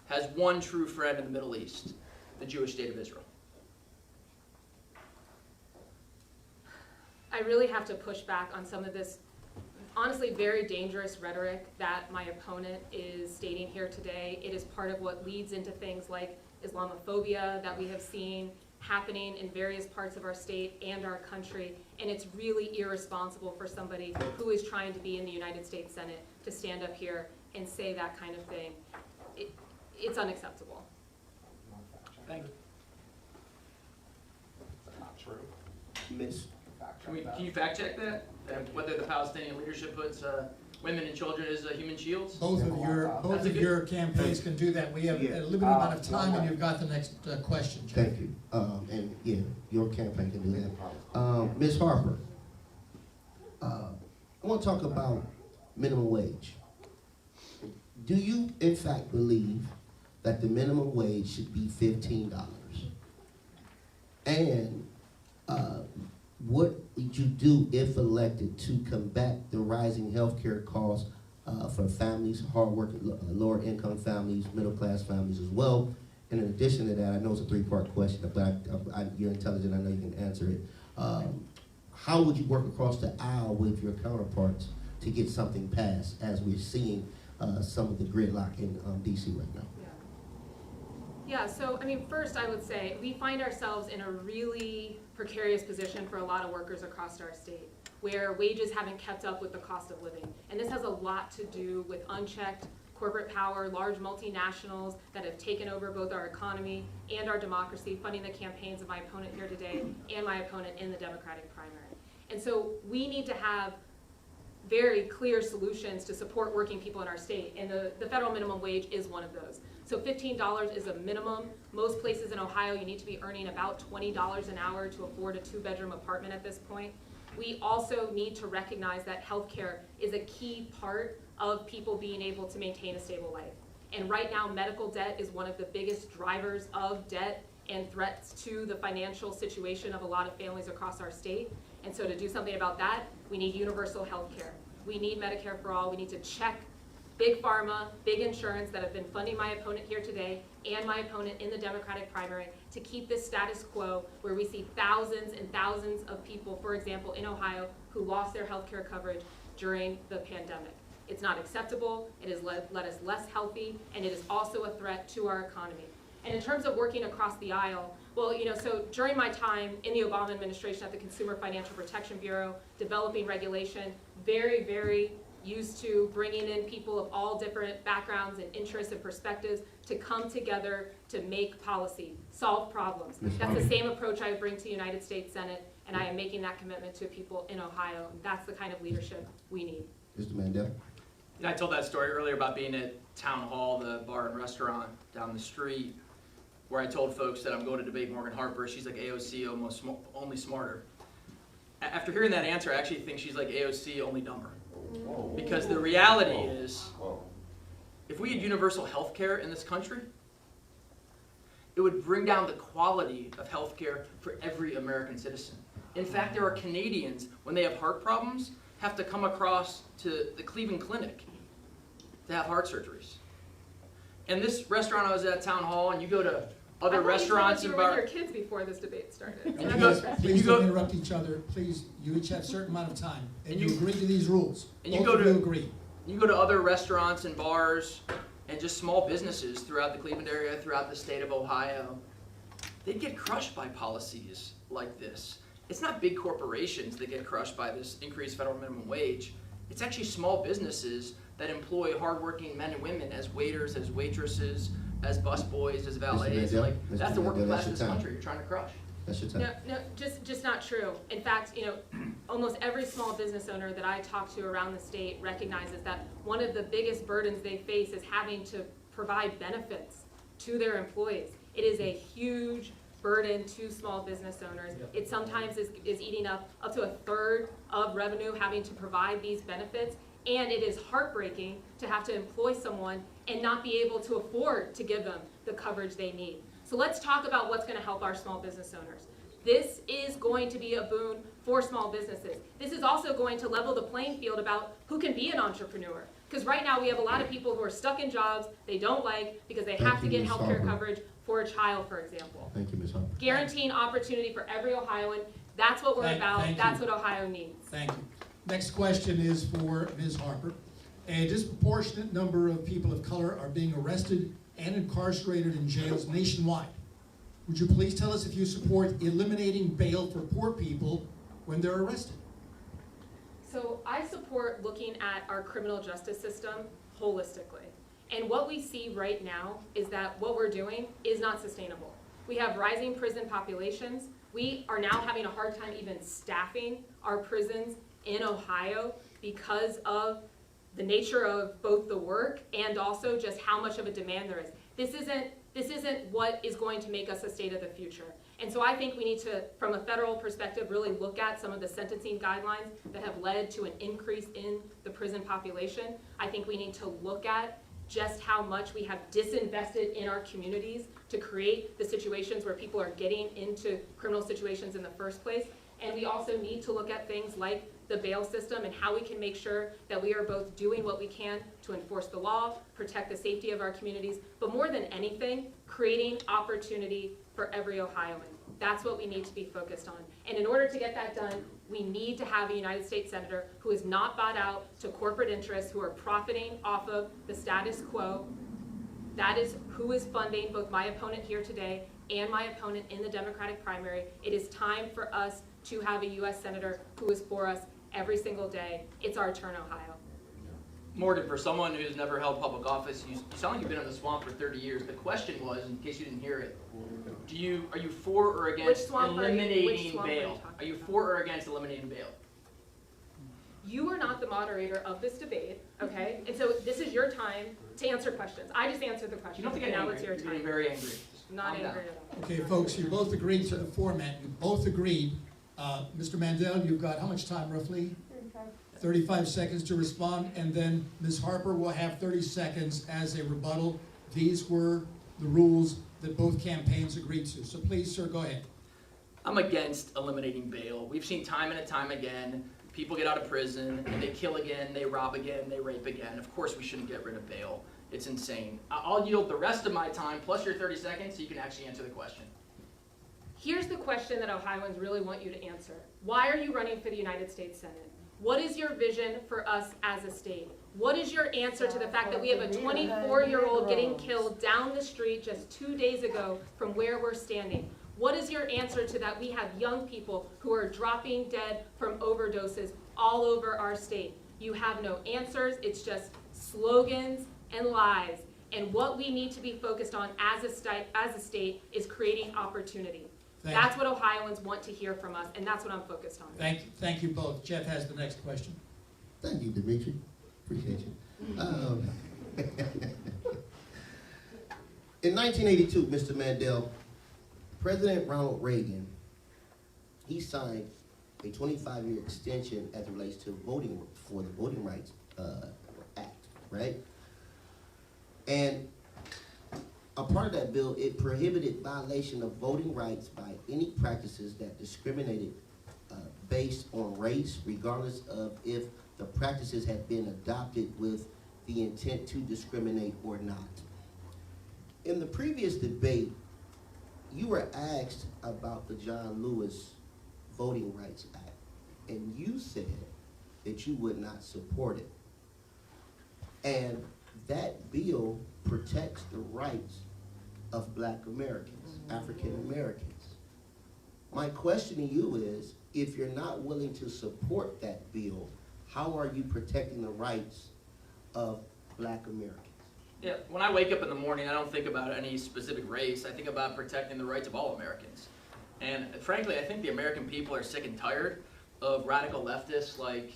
has one true friend in the Middle East, the Jewish state of Israel. I really have to push back on some of this, honestly, very dangerous rhetoric that my opponent is stating here today. It is part of what leads into things like Islamophobia that we have seen happening in various parts of our state and our country, and it's really irresponsible for somebody who is trying to be in the United States Senate to stand up here and say that kind of thing. It's unacceptable. Thank you. Not true. Miss, Can you fact check that? Whether the Palestinian leadership puts women and children as human shields? Both of your campaigns can do that. We have a limited amount of time, and you've got the next question, Jeff. thank you. And yeah, your campaign can do that. Ms. Harper, I want to talk about minimum wage. Do you, in fact, believe that the minimum wage should be $15? And what would you do if elected to combat the rising healthcare costs for families, hardworking, lower income families, middle class families as well? And in addition to that, I know it's a three-part question, but you're intelligent, I know you can answer it. How would you work across the aisle with your counterparts to get something passed, as we're seeing some of the gridlock in D.C. right now? Yeah, so I mean, first I would say we find ourselves in a really precarious position for a lot of workers across our state, where wages haven't kept up with the cost of living. And this has a lot to do with unchecked corporate power, large multinationals that have taken over both our economy and our democracy, funding the campaigns of my opponent here today and my opponent in the Democratic primary. And so we need to have very clear solutions to support working people in our state, and the federal minimum wage is one of those. So $15 is a minimum. Most places in Ohio, you need to be earning about $20 an hour to afford a 2-bedroom apartment at this point. we also need to recognize that healthcare is a key part of people being able to maintain a stable life. And right now, medical debt is one of the biggest drivers of debt and threats to the financial situation of a lot of families across our state. And so to do something about that, we need universal health care. We need Medicare for all. We need to check big pharma, big insurance that have been funding my opponent here today and my opponent in the Democratic primary to keep this status quo where we see thousands and thousands of people, for example, in Ohio, who lost their health care coverage during the pandemic. It's not acceptable, it has led us less healthy, and it is also a threat to our economy. And in terms of working across the aisle, well, so during my time in the Obama administration at the Consumer Financial Protection Bureau, developing regulation, very, very used to bringing in people of all different backgrounds and interests and perspectives to come together to make policy, solve problems. That's the same approach I would bring to the United States Senate, and I am making that commitment to people in Ohio. That's the kind of leadership we need. Mr. Mandel? I told that story earlier about being at Town Hall, the bar and restaurant down the street, where I told folks that I'm going to debate Morgan Harper. She's like AOC, only smarter. After hearing that answer, I actually think she's like AOC, only dumber. Because the reality is, if we had universal health care in this country, it would bring down the quality of health care for every American citizen. In fact, there are Canadians, when they have heart problems, have to come across to the Cleveland Clinic to have heart surgeries. And this restaurant I was at, Town Hall, and you go to other restaurants and bars. You were with your kids before this debate started. Please don't interrupt each other. Please, you each have a certain amount of time, and you agree to these rules. And Both of you agree. You go to other restaurants and bars and just small businesses throughout the Cleveland area, throughout the state of Ohio. They get crushed by policies like this. It's not big corporations that get crushed by this increased federal minimum wage. It's actually small businesses that employ hardworking men and women as waiters, as waitresses, as busboys, as valets. That's the working class of this country you're trying to crush. That's your time. No, just not true. In fact, almost every small business owner that I talk to around the state recognizes that one of the biggest burdens they face is having to provide benefits to their employees. It is a huge burden to small business owners. It sometimes is eating up to a third of revenue having to provide these benefits. And it is heartbreaking to have to employ someone and not be able to afford to give them the coverage they need. So let's talk about what's going to help our small business owners. This is going to be a boon for small businesses. This is also going to level the playing field about who can be an entrepreneur. Because right now we have a lot of people who are stuck in jobs they don't like because they have to get health care coverage for a child, for example. Thank you, Ms. Harper. Guaranteeing opportunity for every Ohioan. That's what we're about. That's what Ohio needs. Thank you. Next question is for Ms. Harper. A disproportionate number of people of color are being arrested and incarcerated in jails nationwide. Would you please tell us if you support eliminating bail for poor people when they're arrested? So I support looking at our criminal justice system holistically. And what we see right now is that what we're doing is not sustainable. We have rising prison populations. We are now having a hard time even staffing our prisons in Ohio because of the nature of both the work and also just how much of a demand there is. This isn't what is going to make us a state of the future. And so I think we need to, from a federal perspective, really look at some of the sentencing guidelines that have led to an increase in the prison population. I think we need to look at just how much we have disinvested in our communities to create the situations where people are getting into criminal situations in the first place. And we also need to look at things like the bail system and how we can make sure that we are both doing what we can to enforce the law, protect the safety of our communities, but more than anything, creating opportunity for every Ohioan. That's what we need to be focused on. And in order to get that done, we need to have a United States Senator who is not bought out to corporate interests who are profiting off of the status quo. That is who is funding both my opponent here today and my opponent in the Democratic primary. It is time for us to have a U.S. Senator who is for us every single day. It's our turn, Ohio. Morgan, for someone who's never held public office, you sound like you've been in the swamp for 30 years. The question was, in case you didn't hear it, are you for or against eliminating bail? Are you for or against eliminating bail? You are not the moderator of this debate, okay? And so this is your time to answer questions. I just answered the question. You don't think now angry. it's your time. You're getting very angry. Not angry at all. Okay, folks, you both agreed to the format. You both agreed Mr. Mandel, you've got how much time roughly? 35 seconds to respond, and then Ms. Harper will have 30 seconds as a rebuttal. These were the rules that both campaigns agreed to. So please, sir, go ahead. I'm against eliminating bail. We've seen time and time again, people get out of prison and they kill again, they rob again, they rape again. Of course we shouldn't get rid of bail. It's insane. I'll yield the rest of my time plus your 30 seconds so you can actually answer the question. Here's the question that Ohioans really want you to answer. Why are you running for the United States Senate? What is your vision for us as a state? What is your answer to the fact that we have a 24-year-old getting killed down the street just 2 days ago from where we're standing? What is your answer to that? We have young people who are dropping dead from overdoses all over our state. You have no answers. It's just slogans and lies. And what we need to be focused on as a state is creating opportunity. That's what Ohioans want to hear from us, and that's what I'm focused on. Thank you both. Jeff has the next question. Thank you, Dimitri. Appreciate you. In 1982, Mr. Mandel, President Ronald Reagan, he signed a 25-year extension as it relates to voting for the Voting Rights Act, right? And a part of that bill, it prohibited violation of voting rights by any practices that discriminated based on race, regardless of if the practices had been adopted with the intent to discriminate or not. In the previous debate, you were asked about the John Lewis Voting Rights Act, and you said that you would not support it. And that bill protects the rights of Black Americans, African Americans. My question to you is, if you're not willing to support that bill, how are you protecting the rights of Black Americans? Yeah, when I wake up in the morning, I don't think about any specific race. I think about protecting the rights of all Americans. And frankly, I think the American people are sick and tired of radical leftists like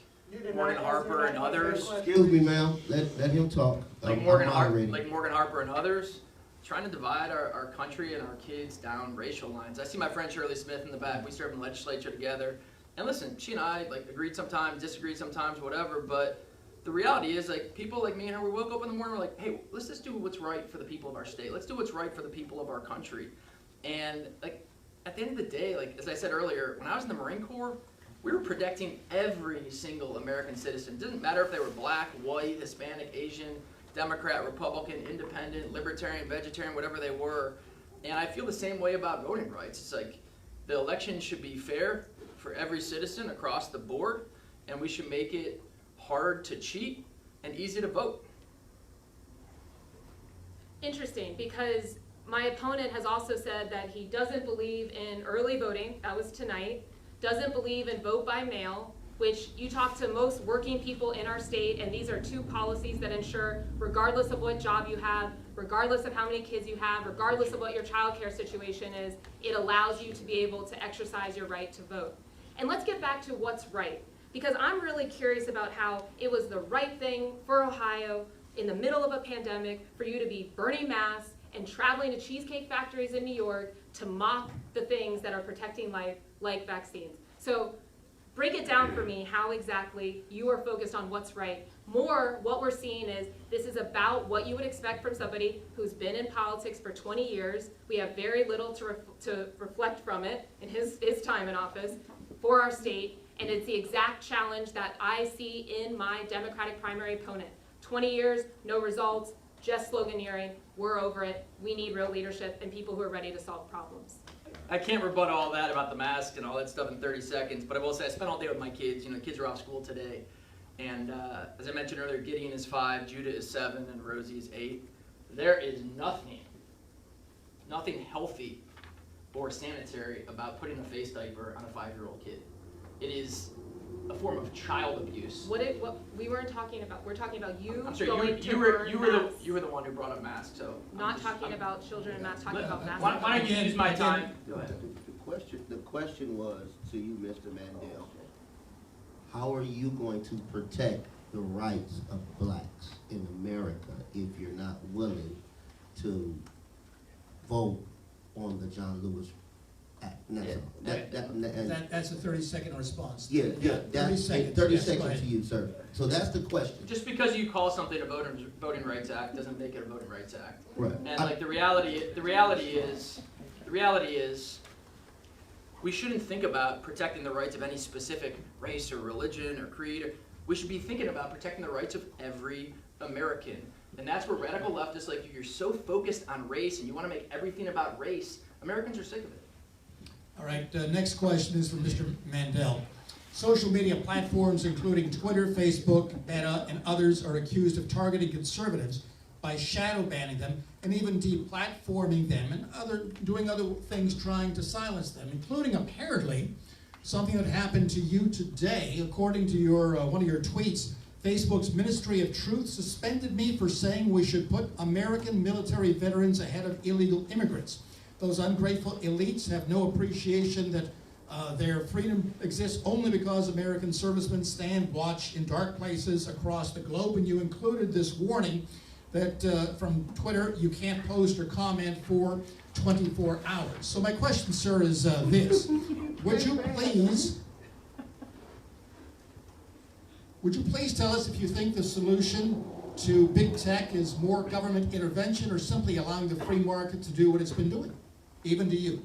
Morgan Harper and others. Excuse me, ma'am. Let him talk. Like Morgan Harper and others, trying to divide our country and our kids down racial lines. I see my friend Shirley Smith in the back. We served in the legislature together. And listen, she and I agreed sometimes, disagreed sometimes, whatever, but the reality is, people like me and her, we woke up in the morning, we're like, hey, let's just do what's right for the people of our state. Let's do what's right for the people of our country. And at the end of the day, as I said earlier, when I was in the Marine Corps, we were protecting every single American citizen. It didn't matter if they were black, white, Hispanic, Asian, Democrat, Republican, independent, libertarian, vegetarian, whatever they were. And I feel the same way about voting rights. It's the election should be fair for every citizen across the board, and we should make it hard to cheat and easy to vote. Interesting, because my opponent has also said that he doesn't believe in early voting, that was tonight, doesn't believe in vote by mail, which you talk to most working people in our state, and these are two policies that ensure, regardless of what job you have, regardless of how many kids you have, regardless of what your child care situation is, it allows you to be able to exercise your right to vote. And let's get back to what's right, because I'm really curious about how it was the right thing for Ohio in the middle of a pandemic for you to be burning masks and traveling to cheesecake factories in New York to mock the things that are protecting life, like vaccines. So break it down for me how exactly you are focused on what's right. More, what we're seeing is this is about what you would expect from somebody who's been in politics for 20 years. We have very little to reflect from it in his time in office for our state, and it's the exact challenge that I see in my Democratic primary opponent. 20 years, no results, just sloganeering. We're over it. We need real leadership and people who are ready to solve problems. I can't rebut all that about the mask and all that stuff in 30 seconds, but I will say I spent all day with my kids. The kids are off school today. And as I mentioned earlier, Gideon is 5, Judah is 7, and Rosie is 8. There is nothing healthy or sanitary about putting a face diaper on a 5-year-old kid. It is a form of child abuse. What we weren't talking about. We're talking about you I'm sorry, going you to burn masks. You were the one who brought up masks, so Not talking about children and masks, talking about masks. why don't you use my time? Go ahead. The question was to you, Mr. Mandel. How are you going to protect the rights of blacks in America if you're not willing to vote on the John Lewis Act. And that's Yeah. all. That's a 30-second response. Yeah, 30 seconds. 30 Yes, go seconds ahead. to you, sir. So that's the question. Just because you call something a Voting Rights Act doesn't make it a Voting Rights Act. Right. And like the reality is, we shouldn't think about protecting the rights of any specific race or religion or creed. We should be thinking about protecting the rights of every American. And that's where radical leftists like you, you're so focused on race and you want to make everything about race. Americans are sick of it. All right, next question is from Mr. Mandel. Social media platforms, including Twitter, Facebook, Meta, and others, are accused of targeting conservatives by shadow banning them and even deplatforming them and doing other things trying to silence them, including apparently something that happened to you today. According to your one of your tweets, Facebook's Ministry of Truth suspended me for saying we should put American military veterans ahead of illegal immigrants. Those ungrateful elites have no appreciation that their freedom exists only because American servicemen stand watch in dark places across the globe. And you included this warning that from Twitter, you can't post or comment for 24 hours. So my question, sir, is this. Would you please tell us if you think the solution to big tech is more government intervention or simply allowing the free market to do what it's been doing, even to you?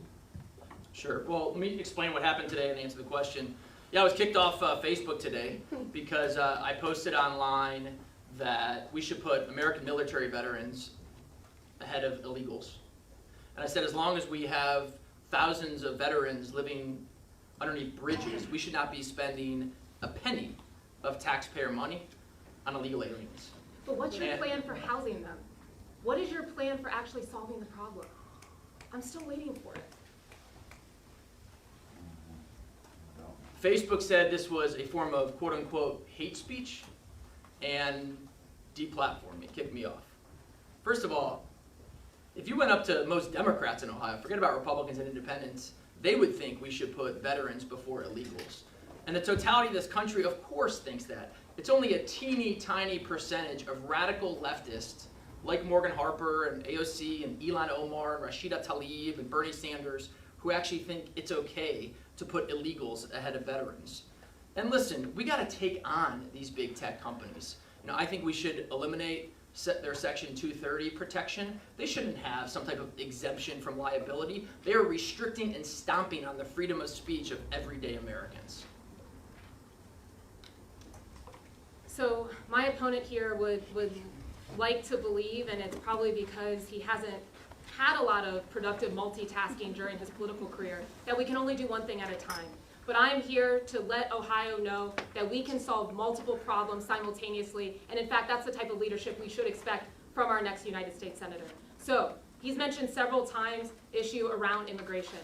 Sure. Well, let me explain what happened today and answer the question. Yeah, I was kicked off Facebook today because I posted online that we should put American military veterans ahead of illegals. And I said as long as we have thousands of veterans living underneath bridges, we should not be spending a penny of taxpayer money on illegal aliens. But what's your plan for housing them? What is your plan for actually solving the problem? I'm still waiting for it. Facebook said this was a form of quote-unquote hate speech and deplatformed me, kicked me off. First of all, if you went up to most Democrats in Ohio, forget about Republicans and independents, they would think we should put veterans before illegals. And the totality of this country, of course, thinks that. It's only a teeny tiny percentage of radical leftists like Morgan Harper and AOC and Ilhan Omar and Rashida Tlaib and Bernie Sanders who actually think it's okay to put illegals ahead of veterans. And listen, we got to take on these big tech companies. You know, I think we should eliminate their Section 230 protection. They shouldn't have some type of exemption from liability. They are restricting and stomping on the freedom of speech of everyday Americans. So my opponent here would like to believe, and it's probably because he hasn't had a lot of productive multitasking during his political career, that we can only do one thing at a time. But I'm here to let Ohio know that we can solve multiple problems simultaneously, and in fact, that's the type of leadership we should expect from our next United States Senator. So, he's mentioned several times issue around immigration.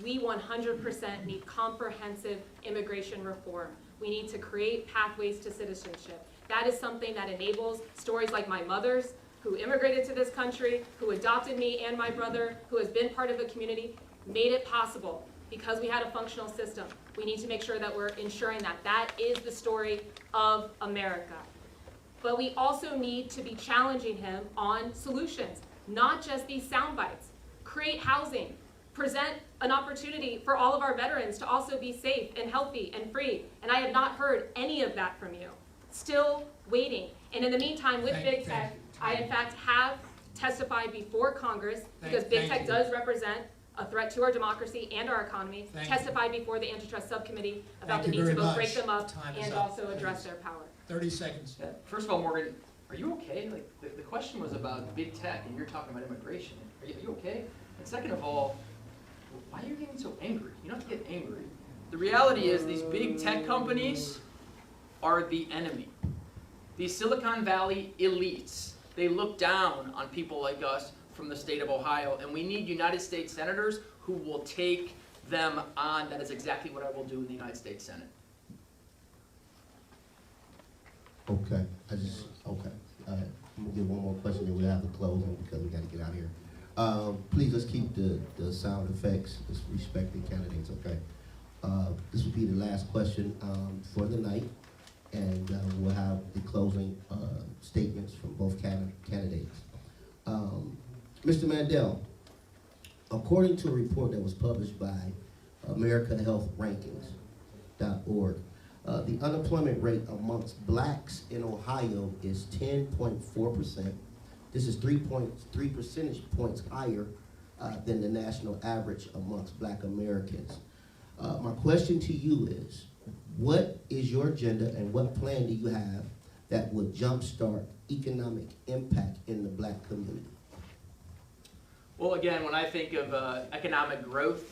We 100% need comprehensive immigration reform. We need to create pathways to citizenship. That is something that enables stories like my mother's, who immigrated to this country, who adopted me and my brother, who has been part of a community, made it possible because we had a functional system. We need to make sure that we're ensuring that that is the story of America. But we also need to be challenging him on solutions, not just these sound bites. Create housing, present an opportunity for all of our veterans to also be safe and healthy and free. And I have not heard any of that from you. Still waiting. And in the meantime, with big tech, I in fact have testified before Congress, because big tech does represent a threat to our democracy and our economy, testified before the Antitrust Subcommittee about the need to both break them up and also address their power. 30 seconds. Yeah. First of all, Morgan, are you okay? Like the question was about big tech, and you're talking about immigration. Are you okay? And second of all, why are you getting so angry? You don't have to get angry. The reality is these big tech companies are the enemy. These Silicon Valley elites, they look down on people like us from the state of Ohio, and we need United States senators who will take them on. That is exactly what I will do in the United States Senate. Okay, okay. I'm gonna get one more question, then we have to close on because we gotta get out of here. Please, let's keep the sound effects, let's respect the candidates, okay? This will be the last question for the night, and we'll have the closing statements from both candidates. Mr. Mandel, according to a report that was published by AmericaHealthRankings.org, the unemployment rate amongst blacks in Ohio is 10.4%. This is 3.3 percentage points higher than the national average amongst black Americans. My question to you is, what is your agenda and what plan do you have that would jumpstart economic impact in the black community? Well, again, when I think of economic growth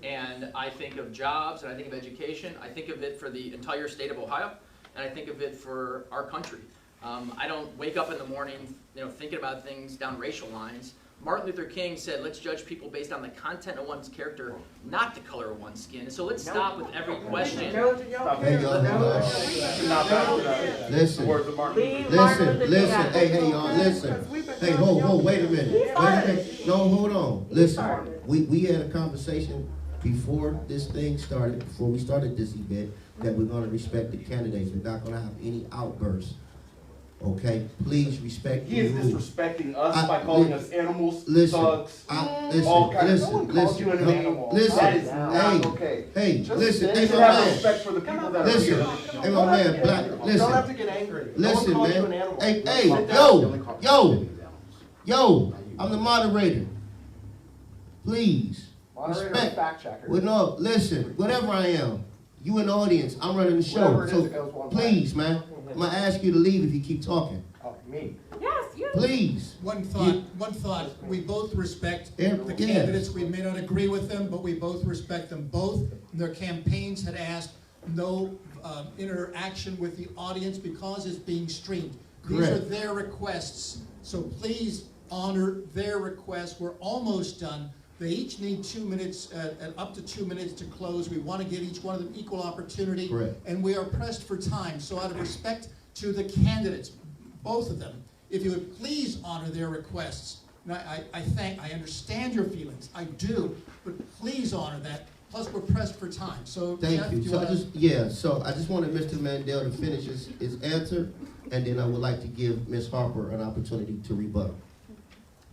and I think of jobs and I think of education, I think of it for the entire state of Ohio, and I think of it for our country. I don't wake up in the morning, thinking about things down racial lines. Martin Luther King said, let's judge people based on the content of one's character, not the color of one's skin. So let's stop with every question. Hey, y'all, listen, hey, y'all, listen. Hey, wait a minute. No, hold on. Listen, we had a conversation before this thing started, before we started this event, that we're going to respect the candidates. We're not going to have any outbursts. Okay, please respect the rules. He is disrespecting us by calling us animals, thugs, listen, all kinds. No one calls you an animal. That is not okay. Hey, listen, hey, my have man. respect for the people that are here. Hey, my man, black, listen. You don't have to get angry. Listen, no one calls man. you an animal. Hey, yo, I'm the moderator. Please, Moderator respect. and fact checker. Well, no, listen, whatever I am, you in the audience, I'm running the show. Whatever it is, it goes So one please, man, I'm gonna ask you to leave if you keep talking. Oh, me. Yes, you. Please. One thought, we both respect the candidates. We may not agree with them, but we both respect them both. Their campaigns had asked no interaction with the audience because it's being streamed. These are Correct. their requests, so please honor their requests. We're almost done. They each need 2 minutes, up to 2 minutes to close. We want to give each one of them equal opportunity. Correct. And we are pressed for time. So out of respect to the candidates, both of them, if you would please honor their requests. And I understand your feelings, I do, but please honor that. Plus, we're pressed for time. So, Thank Jeff, you. do So wanna- so I just wanted Mr. Mandel to finish his answer, and then I would like to give Ms. Harper an opportunity to rebuttal.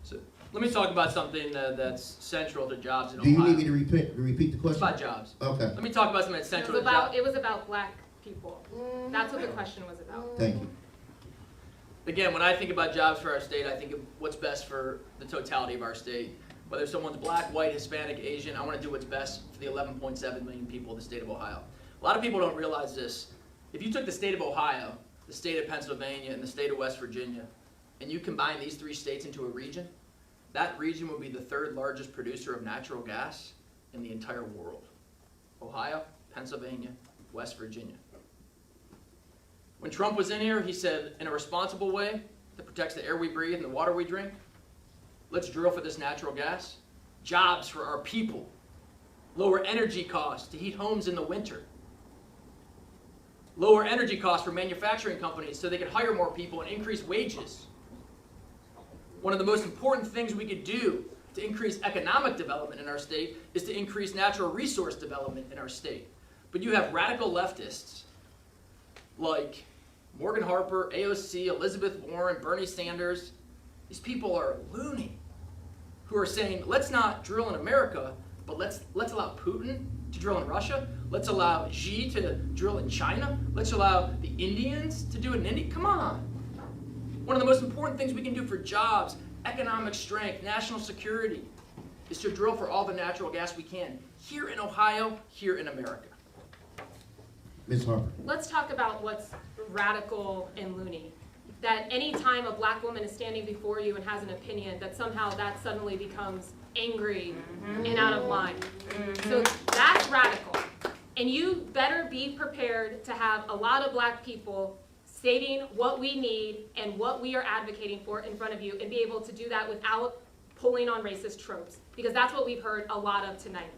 So let me talk about something that's central to jobs in Do you Ohio. need me to repeat the It's question? about jobs. Okay, Let me talk about something that's central to jobs. It was about black people. That's what the question was about. thank you. Again, when I think about jobs for our state, I think of what's best for the totality of our state. Whether someone's black, white, Hispanic, Asian, I want to do what's best for the 11.7 million people of the state of Ohio. A lot of people don't realize this. If you took the state of Ohio, the state of Pennsylvania, and the state of West Virginia, and you combine these three states into a region, that region would be the third largest producer of natural gas in the entire world. Ohio, Pennsylvania, West Virginia. When Trump was in here, he said, in a responsible way that protects the air we breathe and the water we drink, let's drill for this natural gas. Jobs for our people. Lower energy costs to heat homes in the winter. Lower energy costs for manufacturing companies so they can hire more people and increase wages. One of the most important things we could do to increase economic development in our state is to increase natural resource development in our state. But you have radical leftists like Morgan Harper, AOC, Elizabeth Warren, Bernie Sanders. These people are loony who are saying, let's not drill in America, but let's allow Putin to drill in Russia. Let's allow Xi to drill in China. Let's allow the Indians to do it in India. Come on. One of the most important things we can do for jobs, economic strength, national security, is to drill for all the natural gas we can here in Ohio, here in America. Ms. Harper. Let's talk about what's radical and loony. That any time a black woman is standing before you and has an opinion, that somehow that suddenly becomes angry and out of line. So that's radical. And you better be prepared to have a lot of black people stating what we need and what we are advocating for in front of you, and be able to do that without pulling on racist tropes, because that's what we've heard a lot of tonight.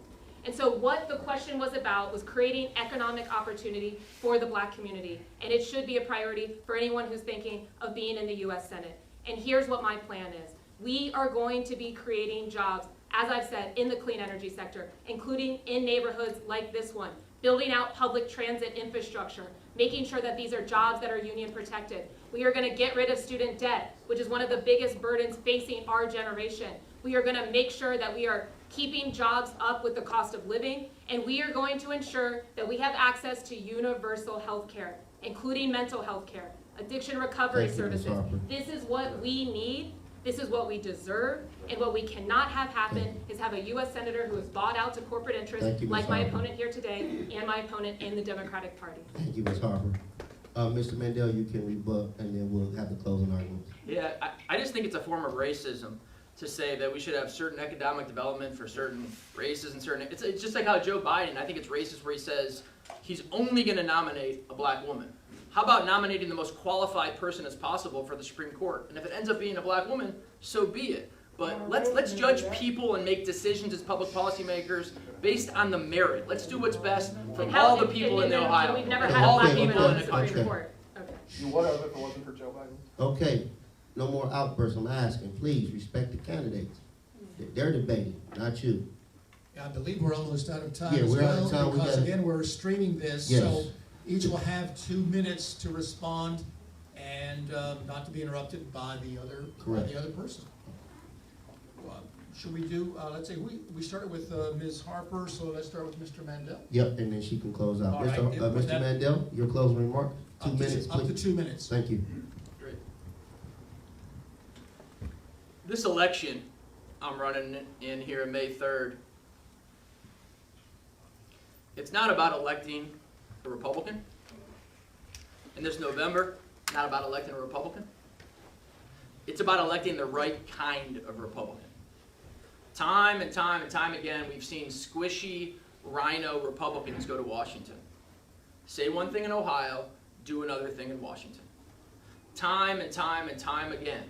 And so what the question was about was creating economic opportunity for the black community. And it should be a priority for anyone who's thinking of being in the US Senate. And here's what my plan is. We are going to be creating jobs, as I've said, in the clean energy sector, including in neighborhoods like this one, building out public transit infrastructure, making sure that these are jobs that are union protected. We are going to get rid of student debt, which is one of the biggest burdens facing our generation. We are going to make sure that we are keeping jobs up with the cost of living, and we are going to ensure that we have access to universal health care, including mental health care, addiction recovery Thank you, Ms. services. Harper. This is what we need. This is what we deserve. And what we cannot have happen is have a U.S. Senator who is bought out to corporate interests, Thank you, Ms. like my Harper. opponent here today and my opponent in the Democratic Party. Thank you, Ms. Harper. Mr. Mandel, you can rebut, and then we'll have the closing arguments. Yeah, I just think it's a form of racism to say that we should have certain economic development for certain races and certain, it's just like how Joe Biden, I think it's racist where he says he's only going to nominate a black woman. How about nominating the most qualified person as possible for the Supreme Court? And if it ends up being a black woman, so be it. But let's judge people and make decisions as public policymakers based on the merit. Let's do what's best for all the people in Ohio. We've never and had a all the black woman people on in the the country. Supreme Court. Okay. You would have if it wasn't for Joe Biden. Okay, no more outbursts. I'm asking, please respect the candidates. They're debating, not you. I believe we're almost out of time Yeah, as we're out of well, time. We because gotta- again, we're streaming this, Yes. so each will have 2 minutes to respond and not to be interrupted by the other person. Should we do, let's say, we started with Ms. Harper, so let's start with Mr. Mandel. Yep, and then she can close out. All right, Mr. with that- Mandel, your closing remark? 2 minutes, Up to please. 2 minutes. Thank you. Great. This election I'm running in here on May 3rd, it's not about electing a Republican. And this November, not about electing a Republican. It's about electing the right kind of Republican. Time and time and time again, we've seen squishy rhino Republicans go to Washington. Say one thing in Ohio, do another thing in Washington. Time and time and time again.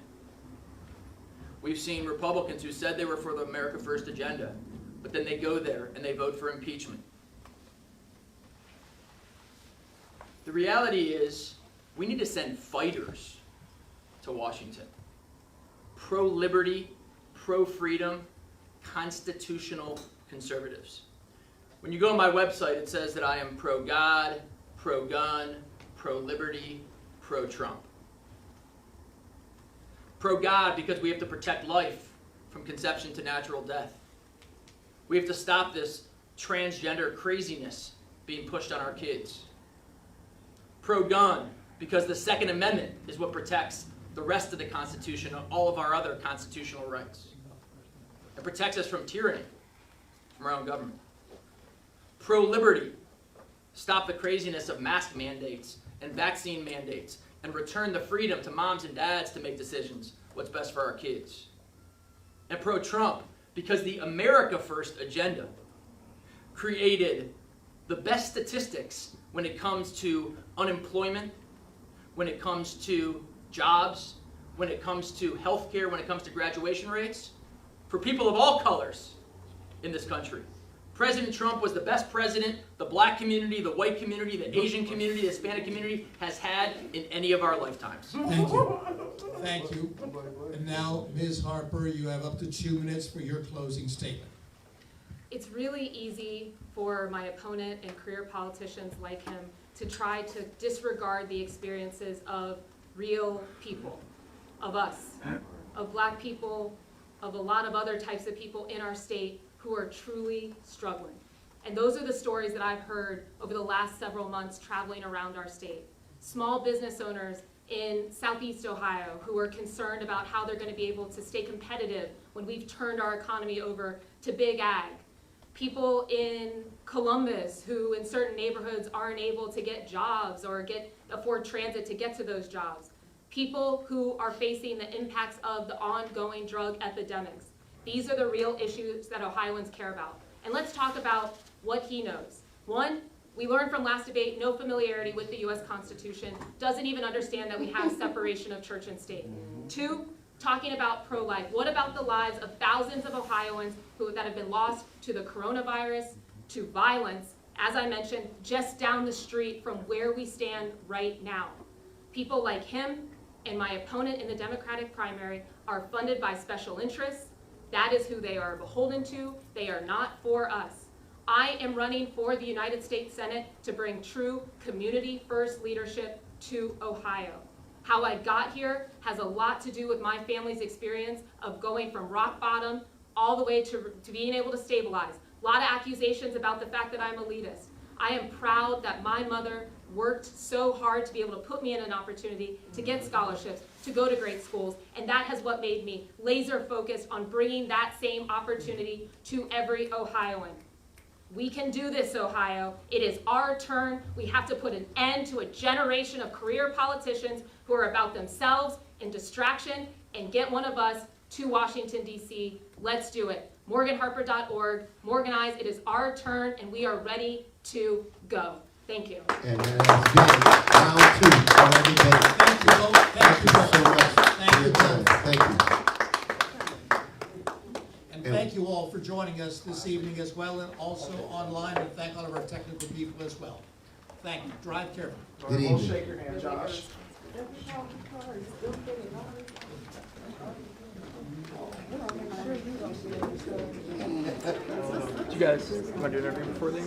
We've seen Republicans who said they were for the America First agenda, but then they go there and they vote for impeachment. The reality is, we need to send fighters to Washington. Pro-liberty, pro-freedom, constitutional conservatives. When you go on my website, it says that I am pro-God, pro-gun, pro-liberty, pro-Trump. Pro-God because we have to protect life from conception to natural death. We have to stop this transgender craziness being pushed on our kids. Pro-gun because the Second Amendment is what protects the rest of the Constitution and all of our other constitutional rights. It protects us from tyranny, from our own government. Pro-liberty, stop the craziness of mask mandates and vaccine mandates and return the freedom to moms and dads to make decisions what's best for our kids. And pro-Trump, because the America First agenda created the best statistics when it comes to unemployment, when it comes to jobs, when it comes to health care, when it comes to graduation rates, for people of all colors in this country. President Trump was the best president the black community, the white community, the Asian community, the Hispanic community has had in any of our lifetimes. Thank you. Thank you. And now, Ms. Harper, you have up to 2 minutes for your closing statement. It's really easy for my opponent and career politicians like him to try to disregard the experiences of real people, of us, of black people, of a lot of other types of people in our state who are truly struggling. And those are the stories that I've heard over the last several months traveling around our state. Small business owners in Southeast Ohio who are concerned about how they're going to be able to stay competitive when we've turned our economy over to big ag. People in Columbus who in certain neighborhoods aren't able to get jobs or afford transit to get to those jobs. People who are facing the impacts of the ongoing drug epidemics. These are the real issues that Ohioans care about. And let's talk about what he knows. One, we learned from last debate, no familiarity with the U.S. Constitution, doesn't even understand that we have separation of church and state. Two, talking about pro-life. What about the lives of thousands of Ohioans that have been lost to the coronavirus, to violence, as I mentioned, just down the street from where we stand right now? People like him and my opponent in the Democratic primary are funded by special interests. That is who they are beholden to. They are not for us. I am running for the United States Senate to bring true community-first leadership to Ohio. How I got here has a lot to do with my family's experience of going from rock bottom all the way to being able to stabilize. A lot of accusations about the fact that I'm elitist. I am proud that my mother worked so hard to be able to put me in an opportunity to get scholarships, to go to great schools, and that has what made me laser focused on bringing that same opportunity to every Ohioan. We can do this, Ohio. It is our turn. We have to put an end to a generation of career politicians who are about themselves and distraction, and get one of us to Washington, D.C. Let's do it. MorganHarper.org. Morganize. It is our turn, and we are ready to go. Thank you. And that's good. Round two. Thank you both. Thank you so much. Thank you both. Thank you. And thank you all for joining us this evening as well, and also online, and thank all of our technical people as well. Thank you. Drive carefully. Good evening. We'll shake your hand, Josh. You guys want to do an interview before they?